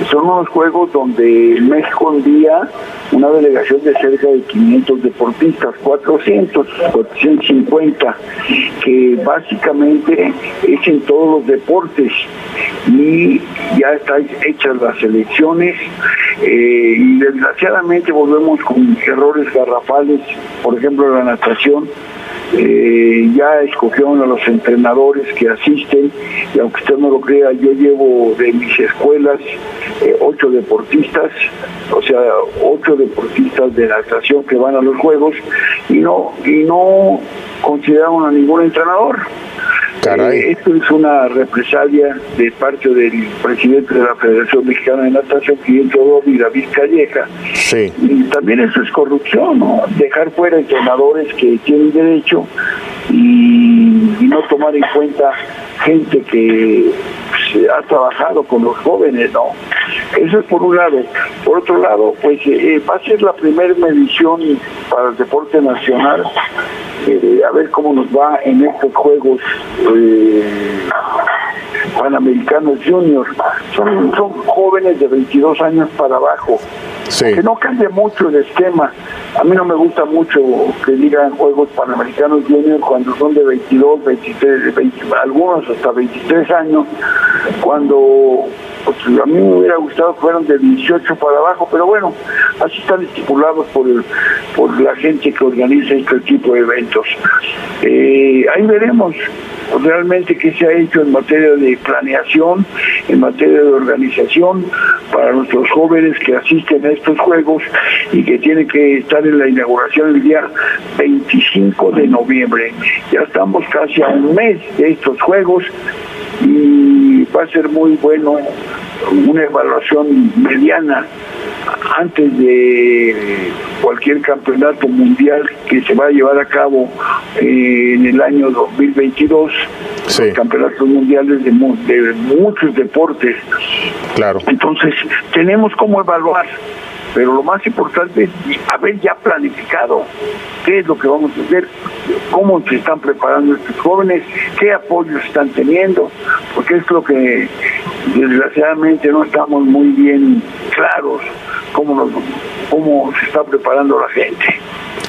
Son unos juegos donde México envía una delegación de cerca de 500 deportistas, 450, que básicamente es en todos los deportes, y ya están hechas las selecciones, y desgraciadamente volvemos con errores garrafales. Por ejemplo, la natación, ya escogieron a los entrenadores que asisten, y aunque usted no lo crea, yo llevo de mis escuelas 8 deportistas, o sea, 8 deportistas de natación que van a los juegos, y no consideraron a ningún entrenador. Esto es una represalia de parte del presidente de la Federación Mexicana de Natación, Quiriento y David Calleja. Sí. Y también eso es corrupción, ¿no? Dejar fuera entrenadores que tienen derecho y no tomar en cuenta gente que ha trabajado con los jóvenes, ¿no? Eso es por un lado. Por otro lado, pues va a ser la primera medición para el deporte nacional, a ver cómo nos va en estos Juegos Panamericanos Junior. Son jóvenes de 22 años para abajo. Sí. Que no cambia mucho el esquema. A mí no me gusta mucho que digan Juegos Panamericanos Junior cuando son de 22, 23, 20, algunos hasta 23 años, cuando pues, a mí me hubiera gustado que fueran de 18 para abajo, pero bueno, así están estipulados por la gente que organiza este tipo de eventos. Ahí veremos realmente qué se ha hecho en materia de planeación, en materia de organización para nuestros jóvenes que asisten a estos juegos y que tienen que estar en la inauguración el día 25 de noviembre. Ya estamos casi a un mes de estos juegos y va a ser muy bueno una evaluación mediana antes de cualquier campeonato mundial que se va a llevar a cabo en el año 2022, sí. Los campeonatos mundiales de muchos deportes. Claro. Entonces, tenemos cómo evaluar, pero lo más importante es haber ya planificado qué es lo que vamos a hacer, cómo se están preparando estos jóvenes, qué apoyos están teniendo, porque es lo que desgraciadamente no estamos muy bien claros cómo se está preparando la gente.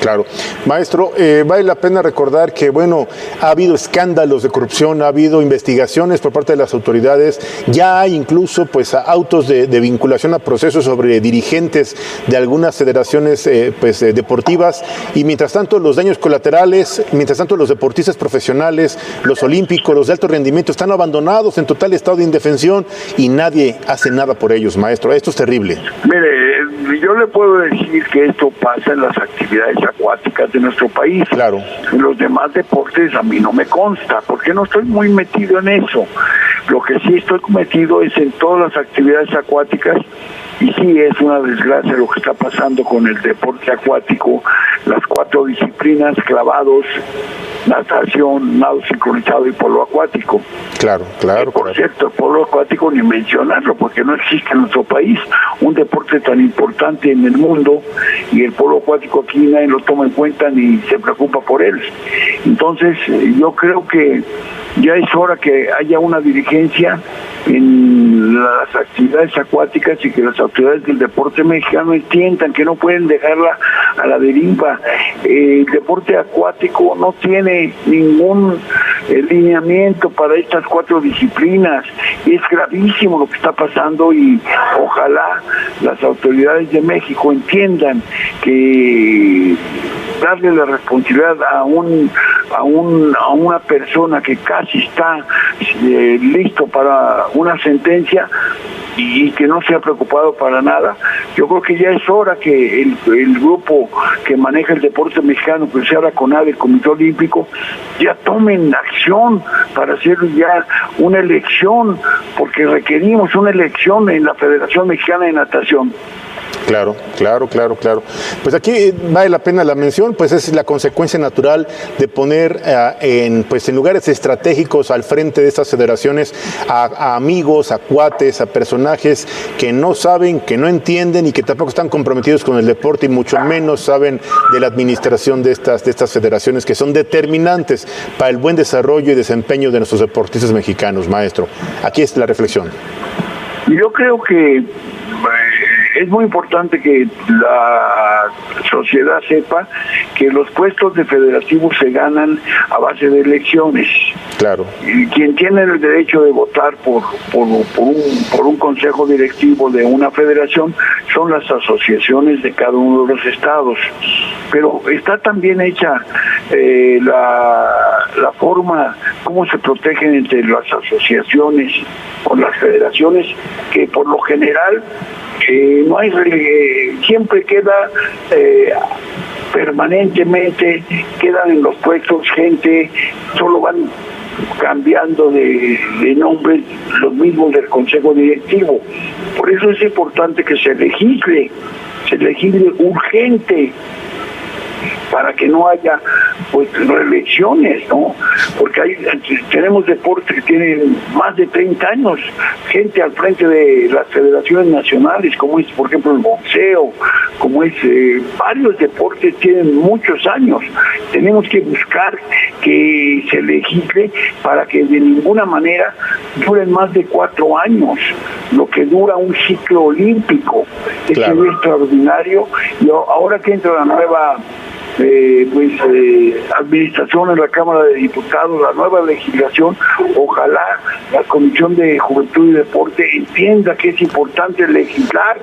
Claro. Maestro, vale la pena recordar que, bueno, ha habido escándalos de corrupción, ha habido investigaciones por parte de las autoridades, ya hay incluso pues autos de vinculación a procesos sobre dirigentes de algunas federaciones deportivas, y mientras tanto los daños colaterales, mientras tanto los deportistas profesionales, los olímpicos, los de alto rendimiento están abandonados en total estado de indefensión y nadie hace nada por ellos, maestro. Esto es terrible. Mire, yo le puedo decir que esto pasa en las actividades acuáticas de nuestro país. Claro. En los demás deportes a mí no me consta, porque no estoy muy metido en eso. Lo que sí estoy metido es en todas las actividades acuáticas, y sí es una desgracia lo que está pasando con el deporte acuático, las 4 disciplinas: clavados, natación, nado sincronizado y polo acuático. Claro. Por cierto, el polo acuático ni mencionarlo, porque no existe en nuestro país un deporte tan importante en el mundo, y el polo acuático aquí nadie lo toma en cuenta ni se preocupa por él. Entonces, yo creo que ya es hora que haya una dirigencia en las actividades acuáticas y que las autoridades del deporte mexicano entiendan que no pueden dejarla a la deriva. El deporte acuático no tiene ningún lineamiento para estas 4 disciplinas. Es gravísimo lo que está pasando, y ojalá las autoridades de México entiendan que darle la responsabilidad a una persona que casi está listo para una sentencia y que no se ha preocupado para nada. Yo creo que ya es hora que el grupo que maneja el deporte mexicano, que sea la CONADE, el Comité Olímpico, ya tomen acción para hacer ya una elección, porque requerimos una elección en la Federación Mexicana de Natación. Claro. Pues aquí vale la pena la mención, pues es la consecuencia natural de poner en lugares estratégicos al frente de estas federaciones a amigos, a cuates, a personajes que no saben, que no entienden y que tampoco están comprometidos con el deporte y mucho menos saben de la administración de estas federaciones que son determinantes para el buen desarrollo y desempeño de nuestros deportistas mexicanos, maestro. Aquí es la reflexión. Yo creo que es muy importante que la sociedad sepa que los puestos de federativos se ganan a base de elecciones. Claro. Y quien tiene el derecho de votar por un consejo directivo de una federación son las asociaciones de cada uno de los estados. Pero está también hecha la forma, cómo se protegen entre las asociaciones o las federaciones, que por lo general no hay, siempre queda permanentemente, quedan en los puestos gente, solo van cambiando de nombre los mismos del consejo directivo. Por eso es importante que se legisle urgente para que no haya reelecciones, ¿no? Porque tenemos deportes que tienen más de 30 años, gente al frente de las federaciones nacionales, como es, por ejemplo, el boxeo, como es, varios deportes tienen muchos años. Tenemos que buscar que se legisle para que de ninguna manera duren más de 4 años, lo que dura un ciclo olímpico. Claro. Es extraordinario. Y ahora que entra la nueva administración en la Cámara de Diputados, la nueva legislación, ojalá la Comisión de Juventud y Deporte entienda que es importante legislar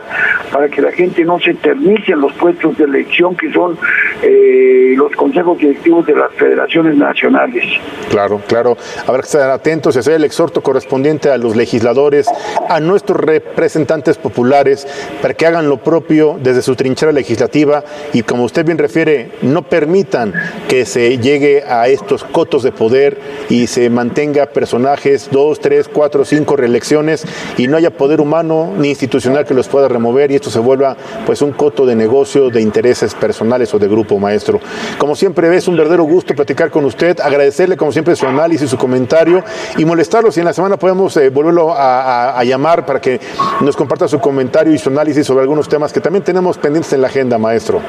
para que la gente no se eternice en los puestos de elección que son los consejos directivos de las federaciones nacionales. Claro, habrá que estar atentos y hacer el exhorto correspondiente a los legisladores, a nuestros representantes populares, para que hagan lo propio desde su trinchera legislativa y, como usted bien refiere, no permitan que se llegue a estos cotos de poder y se mantenga personajes 2, 3, 4, 5 reelecciones y no haya poder humano ni institucional que los pueda remover y esto se vuelva pues un coto de negocio, de intereses personales o de grupo, maestro. Como siempre, es un verdadero gusto platicar con usted, agradecerle como siempre su análisis, su comentario y molestarlo si en la semana podemos volverlo a llamar para que nos comparta su comentario y su análisis sobre algunos temas que también tenemos pendientes en la agenda, maestro.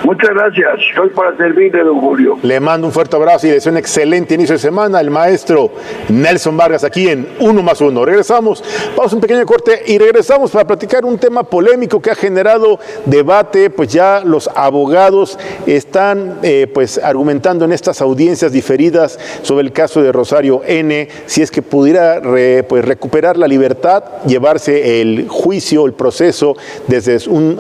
Muchas gracias, estoy para servirle, don Julio. Le mando un fuerte abrazo y le deseo un excelente inicio de semana al maestro Nelson Vargas aquí en 1+1. Regresamos, vamos a un pequeño corte y regresamos para platicar un tema polémico que ha generado debate, pues ya los abogados están pues argumentando en estas audiencias diferidas sobre el caso de Rosario N, si es que pudiera recuperar la libertad, llevarse el juicio, el proceso desde un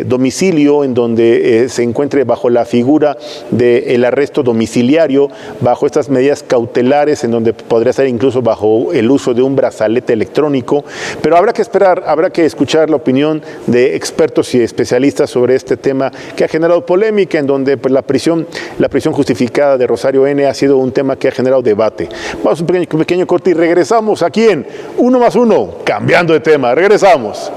domicilio en donde se encuentre bajo la figura del arresto domiciliario, bajo estas medidas cautelares en donde podría estar incluso bajo el uso de un brazalete electrónico, pero habrá que esperar, habrá que escuchar la opinión de expertos y especialistas sobre este tema que ha generado polémica, en donde pues, la prisión justificada de Rosario N ha sido un tema que ha generado debate. Vamos a un pequeño corte y regresamos aquí en 1+1, cambiando de tema, regresamos.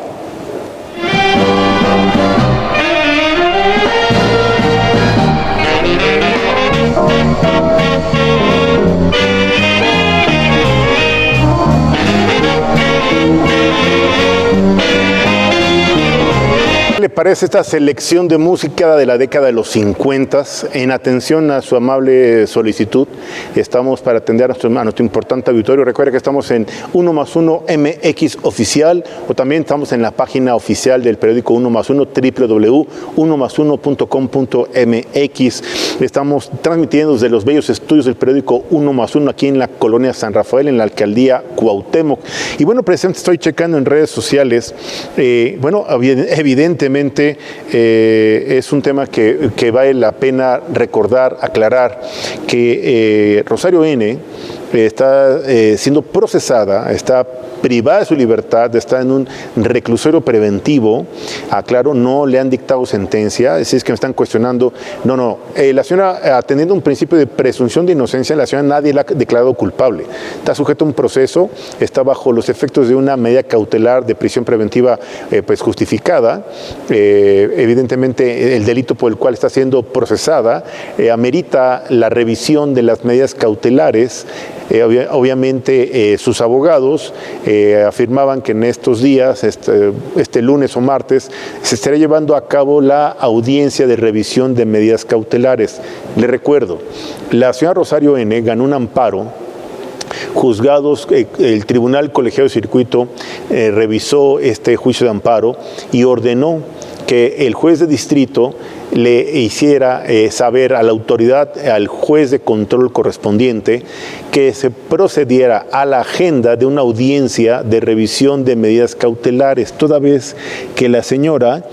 ¿Qué le parece esta selección de música de la década de los 50? En atención a su amable solicitud, estamos para atender a nuestro importante auditorio. Recuerda que estamos en 1+1 MX Oficial o también estamos en la página oficial del periódico 1+1, www.1+1.com.mx. Estamos transmitiendo desde los bellos estudios del periódico 1+1 aquí en la colonia San Rafael, en la alcaldía Cuauhtémoc. Y bueno, precisamente estoy checando en redes sociales, evidentemente es un tema que vale la pena recordar, aclarar, que Rosario N está siendo procesada, está privada de su libertad, está en un reclusorio preventivo. Aclaro, no le han dictado sentencia, así es que me están cuestionando. No, la señora, atendiendo un principio de presunción de inocencia, la señora nadie la ha declarado culpable. Está sujeto a un proceso, está bajo los efectos de una medida cautelar de prisión preventiva pues justificada. Evidentemente, el delito por el cual está siendo procesada amerita la revisión de las medidas cautelares. Obviamente, sus abogados afirmaban que en estos días, este lunes o martes, se estaría llevando a cabo la audiencia de revisión de medidas cautelares. Le recuerdo, la señora Rosario N. ganó un amparo. Juzgados, el Tribunal Colegiado de Circuito revisó este juicio de amparo y ordenó que el juez de distrito le hiciera saber a la autoridad, al juez de control correspondiente, que se procediera a la agenda de una audiencia de revisión de medidas cautelares, toda vez que la señora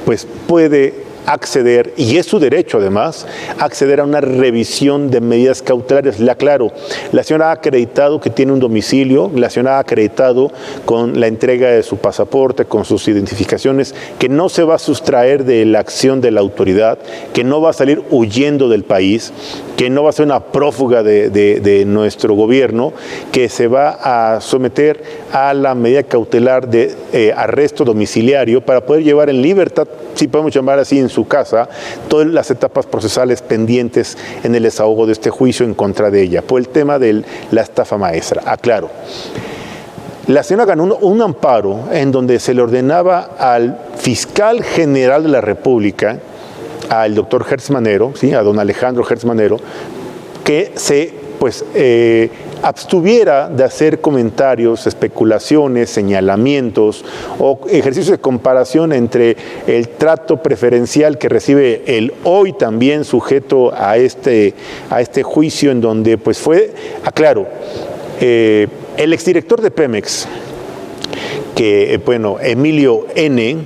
pues puede acceder, y es su derecho además, acceder a una revisión de medidas cautelares. Le aclaro, la señora ha acreditado que tiene un domicilio, la señora ha acreditado con la entrega de su pasaporte, con sus identificaciones, que no se va a sustraer de la acción de la autoridad, que no va a salir huyendo del país, que no va a ser una prófuga de nuestro gobierno, que se va a someter a la medida cautelar de arresto domiciliario para poder llevar en libertad, si podemos llamar así, en su casa, todas las etapas procesales pendientes en el desahogo de este juicio en contra de ella, por el tema de la estafa maestra. Aclaro, la señora ganó un amparo en donde se le ordenaba al fiscal general de la República, al doctor Hertz Manero, ¿sí?, a don Alejandro Hertz Manero, que se abstuviera de hacer comentarios, especulaciones, señalamientos o ejercicios de comparación entre el trato preferencial que recibe el hoy también sujeto a este juicio, en donde pues fue, aclaro, el exdirector de Pemex, que bueno, Emilio N.,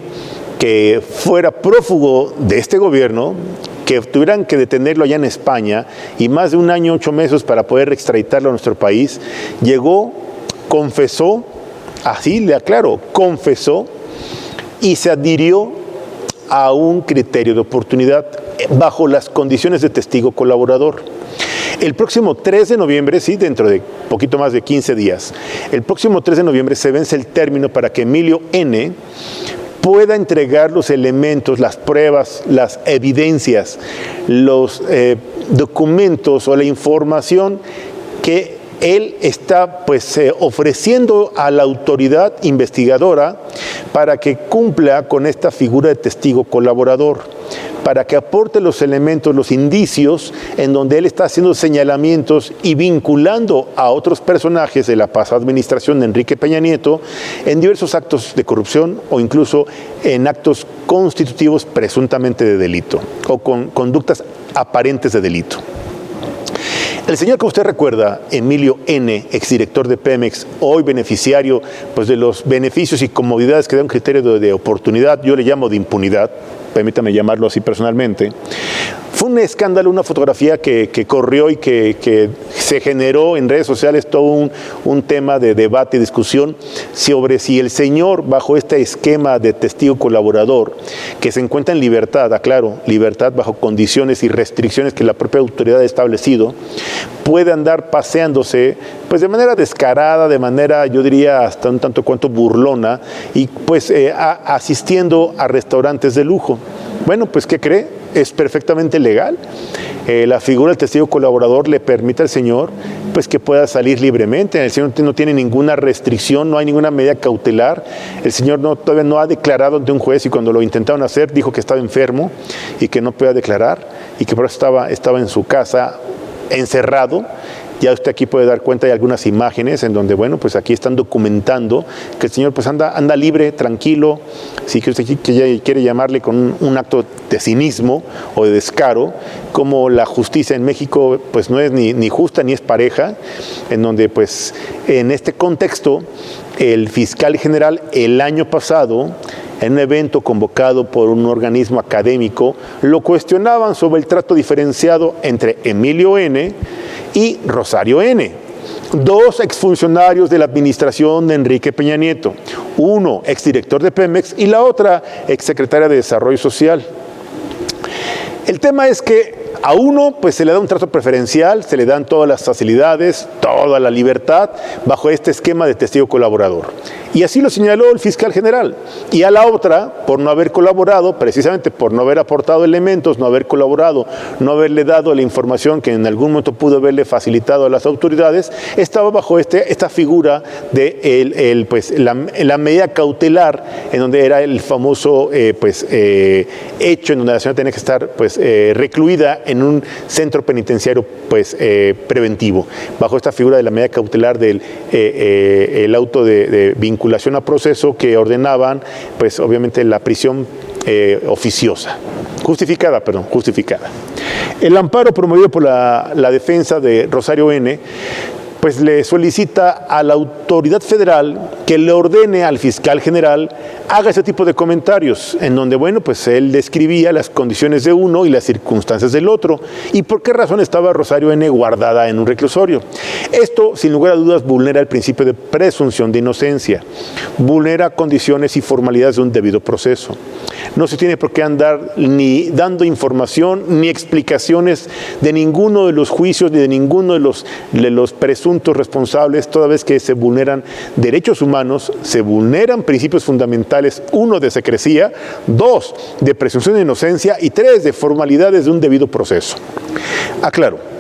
que fuera prófugo de este gobierno, que tuvieran que detenerlo allá en España y más de 1 año, 8 meses para poder extraditarlo a nuestro país, llegó, confesó, así le aclaro, confesó y se adhirió a un criterio de oportunidad bajo las condiciones de testigo colaborador. El próximo 3 de noviembre, sí, dentro de poquito más de 15 días, el próximo 3 de noviembre se vence el término para que Emilio N. pueda entregar los elementos, las pruebas, las evidencias, los documentos o la información que él está pues ofreciendo a la autoridad investigadora para que cumpla con esta figura de testigo colaborador, para que aporte los elementos, los indicios en donde él está haciendo señalamientos y vinculando a otros personajes de la pasada administración de Enrique Peña Nieto en diversos actos de corrupción o incluso en actos constitutivos presuntamente de delito o con conductas aparentes de delito. El señor que usted recuerda, Emilio N., exdirector de Pemex, hoy beneficiario pues, de los beneficios y comodidades que da un criterio de oportunidad, yo le llamo de impunidad, permítame llamarlo así personalmente. Fue un escándalo, una fotografía que corrió y que se generó en redes sociales todo un tema de debate y discusión sobre si el señor, bajo este esquema de testigo colaborador, que se encuentra en libertad, aclaro, libertad bajo condiciones y restricciones que la propia autoridad ha establecido, puede andar paseándose pues de manera descarada, de manera, yo diría, hasta un tanto cuanto burlona, y pues asistiendo a restaurantes de lujo. Bueno, pues ¿qué cree? Es perfectamente legal. La figura del testigo colaborador le permite al señor pues, que pueda salir libremente. El señor no tiene ninguna restricción, no hay ninguna medida cautelar. El señor todavía no ha declarado ante un juez y cuando lo intentaron hacer dijo que estaba enfermo y que no podía declarar y que por eso estaba en su casa encerrado. Ya usted aquí puede dar cuenta de algunas imágenes en donde, bueno, pues aquí están documentando que el señor pues anda libre, tranquilo, si usted quiere llamarle con un acto de cinismo o de descaro, como la justicia en México pues no es ni justa ni es pareja, en donde pues en este contexto el fiscal general el año pasado, en un evento convocado por un organismo académico, lo cuestionaban sobre el trato diferenciado entre Emilio N. y Rosario N. 2 exfuncionarios de la administración de Enrique Peña Nieto, uno exdirector de Pemex y la otra exsecretaria de Desarrollo Social. El tema es que a uno pues se le da un trato preferencial, se le dan todas las facilidades, toda la libertad bajo este esquema de testigo colaborador. Y así lo señaló el fiscal general. Y a la otra, por no haber colaborado, precisamente por no haber aportado elementos, no haber colaborado, no haberle dado la información que en algún momento pudo haberle facilitado a las autoridades, estaba bajo esta figura de la medida cautelar, en donde era el famoso hecho en donde la señora tenía que estar recluida en un centro penitenciario preventivo, bajo esta figura de la medida cautelar del el auto de vinculación a proceso que ordenaban, pues obviamente la prisión justificada. El amparo promovido por la defensa de Rosario N., pues le solicita a la autoridad federal que le ordene al fiscal general haga ese tipo de comentarios, en donde, pues él describía las condiciones de uno y las circunstancias del otro, y por qué razón estaba Rosario N. guardada en un reclusorio. Esto, sin lugar a dudas, vulnera el principio de presunción de inocencia, vulnera condiciones y formalidades de un debido proceso. No se tiene por qué andar ni dando información ni explicaciones de ninguno de los juicios ni de ninguno de los presuntos responsables, toda vez que se vulneran derechos humanos, se vulneran principios fundamentales, 1 de secrecía, 2 de presunción de inocencia y 3 de formalidades de un debido proceso. Aclaro.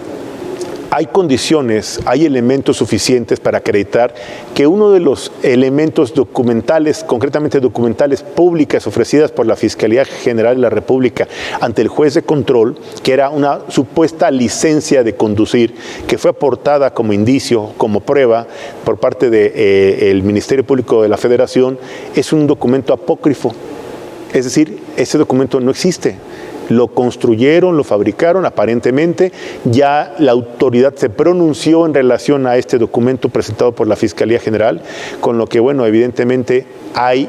Hay condiciones, hay elementos suficientes para acreditar que uno de los elementos documentales, concretamente documentales públicas ofrecidas por la Fiscalía General de la República ante el juez de control, que era una supuesta licencia de conducir, que fue aportada como indicio, como prueba por parte del Ministerio Público de la Federación, es un documento apócrifo. Es decir, ese documento no existe. Lo construyeron, lo fabricaron, aparentemente ya la autoridad se pronunció en relación a este documento presentado por la Fiscalía General, con lo que, evidentemente ahí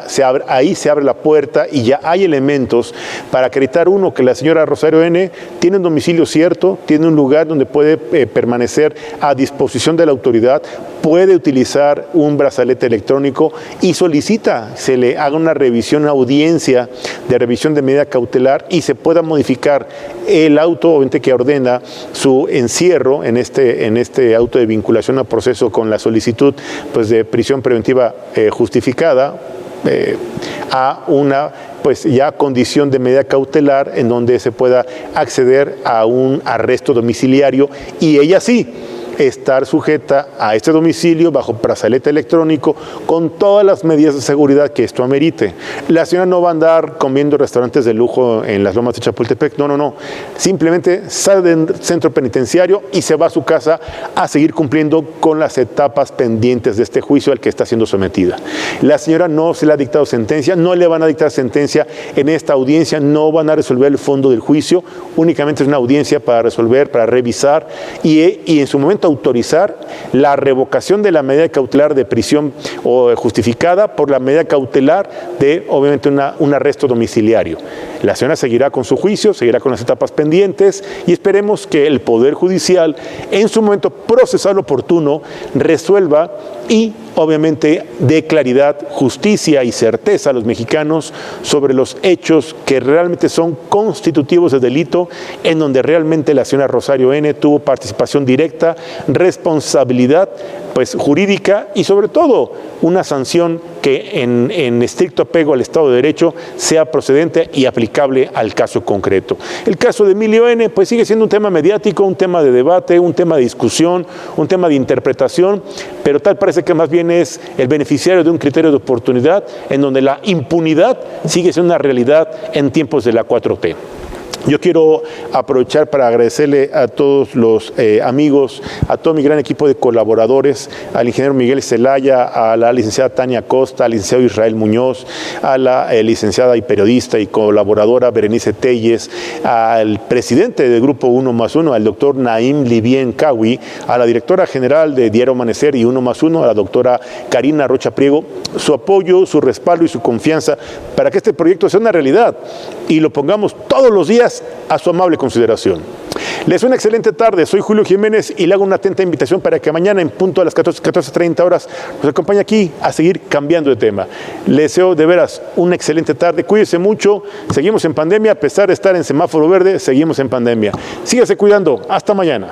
se abre la puerta y ya hay elementos para acreditar, uno, que la señora Rosario N. tiene un domicilio cierto, tiene un lugar donde puede permanecer a disposición de la autoridad, puede utilizar un brazalete electrónico y solicita se le haga una revisión, una audiencia de revisión de medida cautelar y se pueda modificar el auto, obviamente, que ordena su encierro en este auto de vinculación a proceso con la solicitud de prisión preventiva justificada a una ya condición de medida cautelar en donde se pueda acceder a un arresto domiciliario y ella sí estar sujeta a este domicilio bajo brazalete electrónico con todas las medidas de seguridad que esto amerite. La señora no va a andar comiendo en restaurantes de lujo en las Lomas de Chapultepec, no. Simplemente sale del centro penitenciario y se va a su casa a seguir cumpliendo con las etapas pendientes de este juicio al que está siendo sometida. La señora no se le ha dictado sentencia, no le van a dictar sentencia en esta audiencia, no van a resolver el fondo del juicio, únicamente es una audiencia para resolver, para revisar y en su momento autorizar la revocación de la medida cautelar de prisión o justificada por la medida cautelar de, obviamente, un arresto domiciliario. La señora seguirá con su juicio, seguirá con las etapas pendientes y esperemos que el Poder Judicial, en su momento procesal oportuno, resuelva y, obviamente, dé claridad, justicia y certeza a los mexicanos sobre los hechos que realmente son constitutivos de delito, en donde realmente la señora Rosario N. tuvo participación directa, responsabilidad jurídica y sobre todo una sanción que en estricto apego al Estado de Derecho sea procedente y aplicable al caso concreto. El caso de Emilio N. sigue siendo un tema mediático, un tema de debate, un tema de discusión, un tema de interpretación, pero tal parece que más bien es el beneficiario de un criterio de oportunidad en donde la impunidad sigue siendo una realidad en tiempos de la 4T. Yo quiero aprovechar para agradecerle a todos los amigos, a todo mi gran equipo de colaboradores, al ingeniero Miguel Zelaya, a la licenciada Tania Costa, al licenciado Israel Muñoz, a la licenciada y periodista y colaboradora Berenice Telles, al presidente del Grupo 1+1, al doctor Naim Livien Kawi, a la directora general de Diario Amanecer y 1+1, a la doctora Karina Rocha Priego, su apoyo, su respaldo y su confianza para que este proyecto sea una realidad y lo pongamos todos los días a su amable consideración. Les una excelente tarde, soy Julio Jiménez y le hago una atenta invitación para que mañana en punto a las 14:30 horas nos acompañe aquí a seguir cambiando de tema. Les deseo de veras una excelente tarde, cuídense mucho, seguimos en pandemia, a pesar de estar en semáforo verde, seguimos en pandemia. Sígase cuidando, hasta mañana.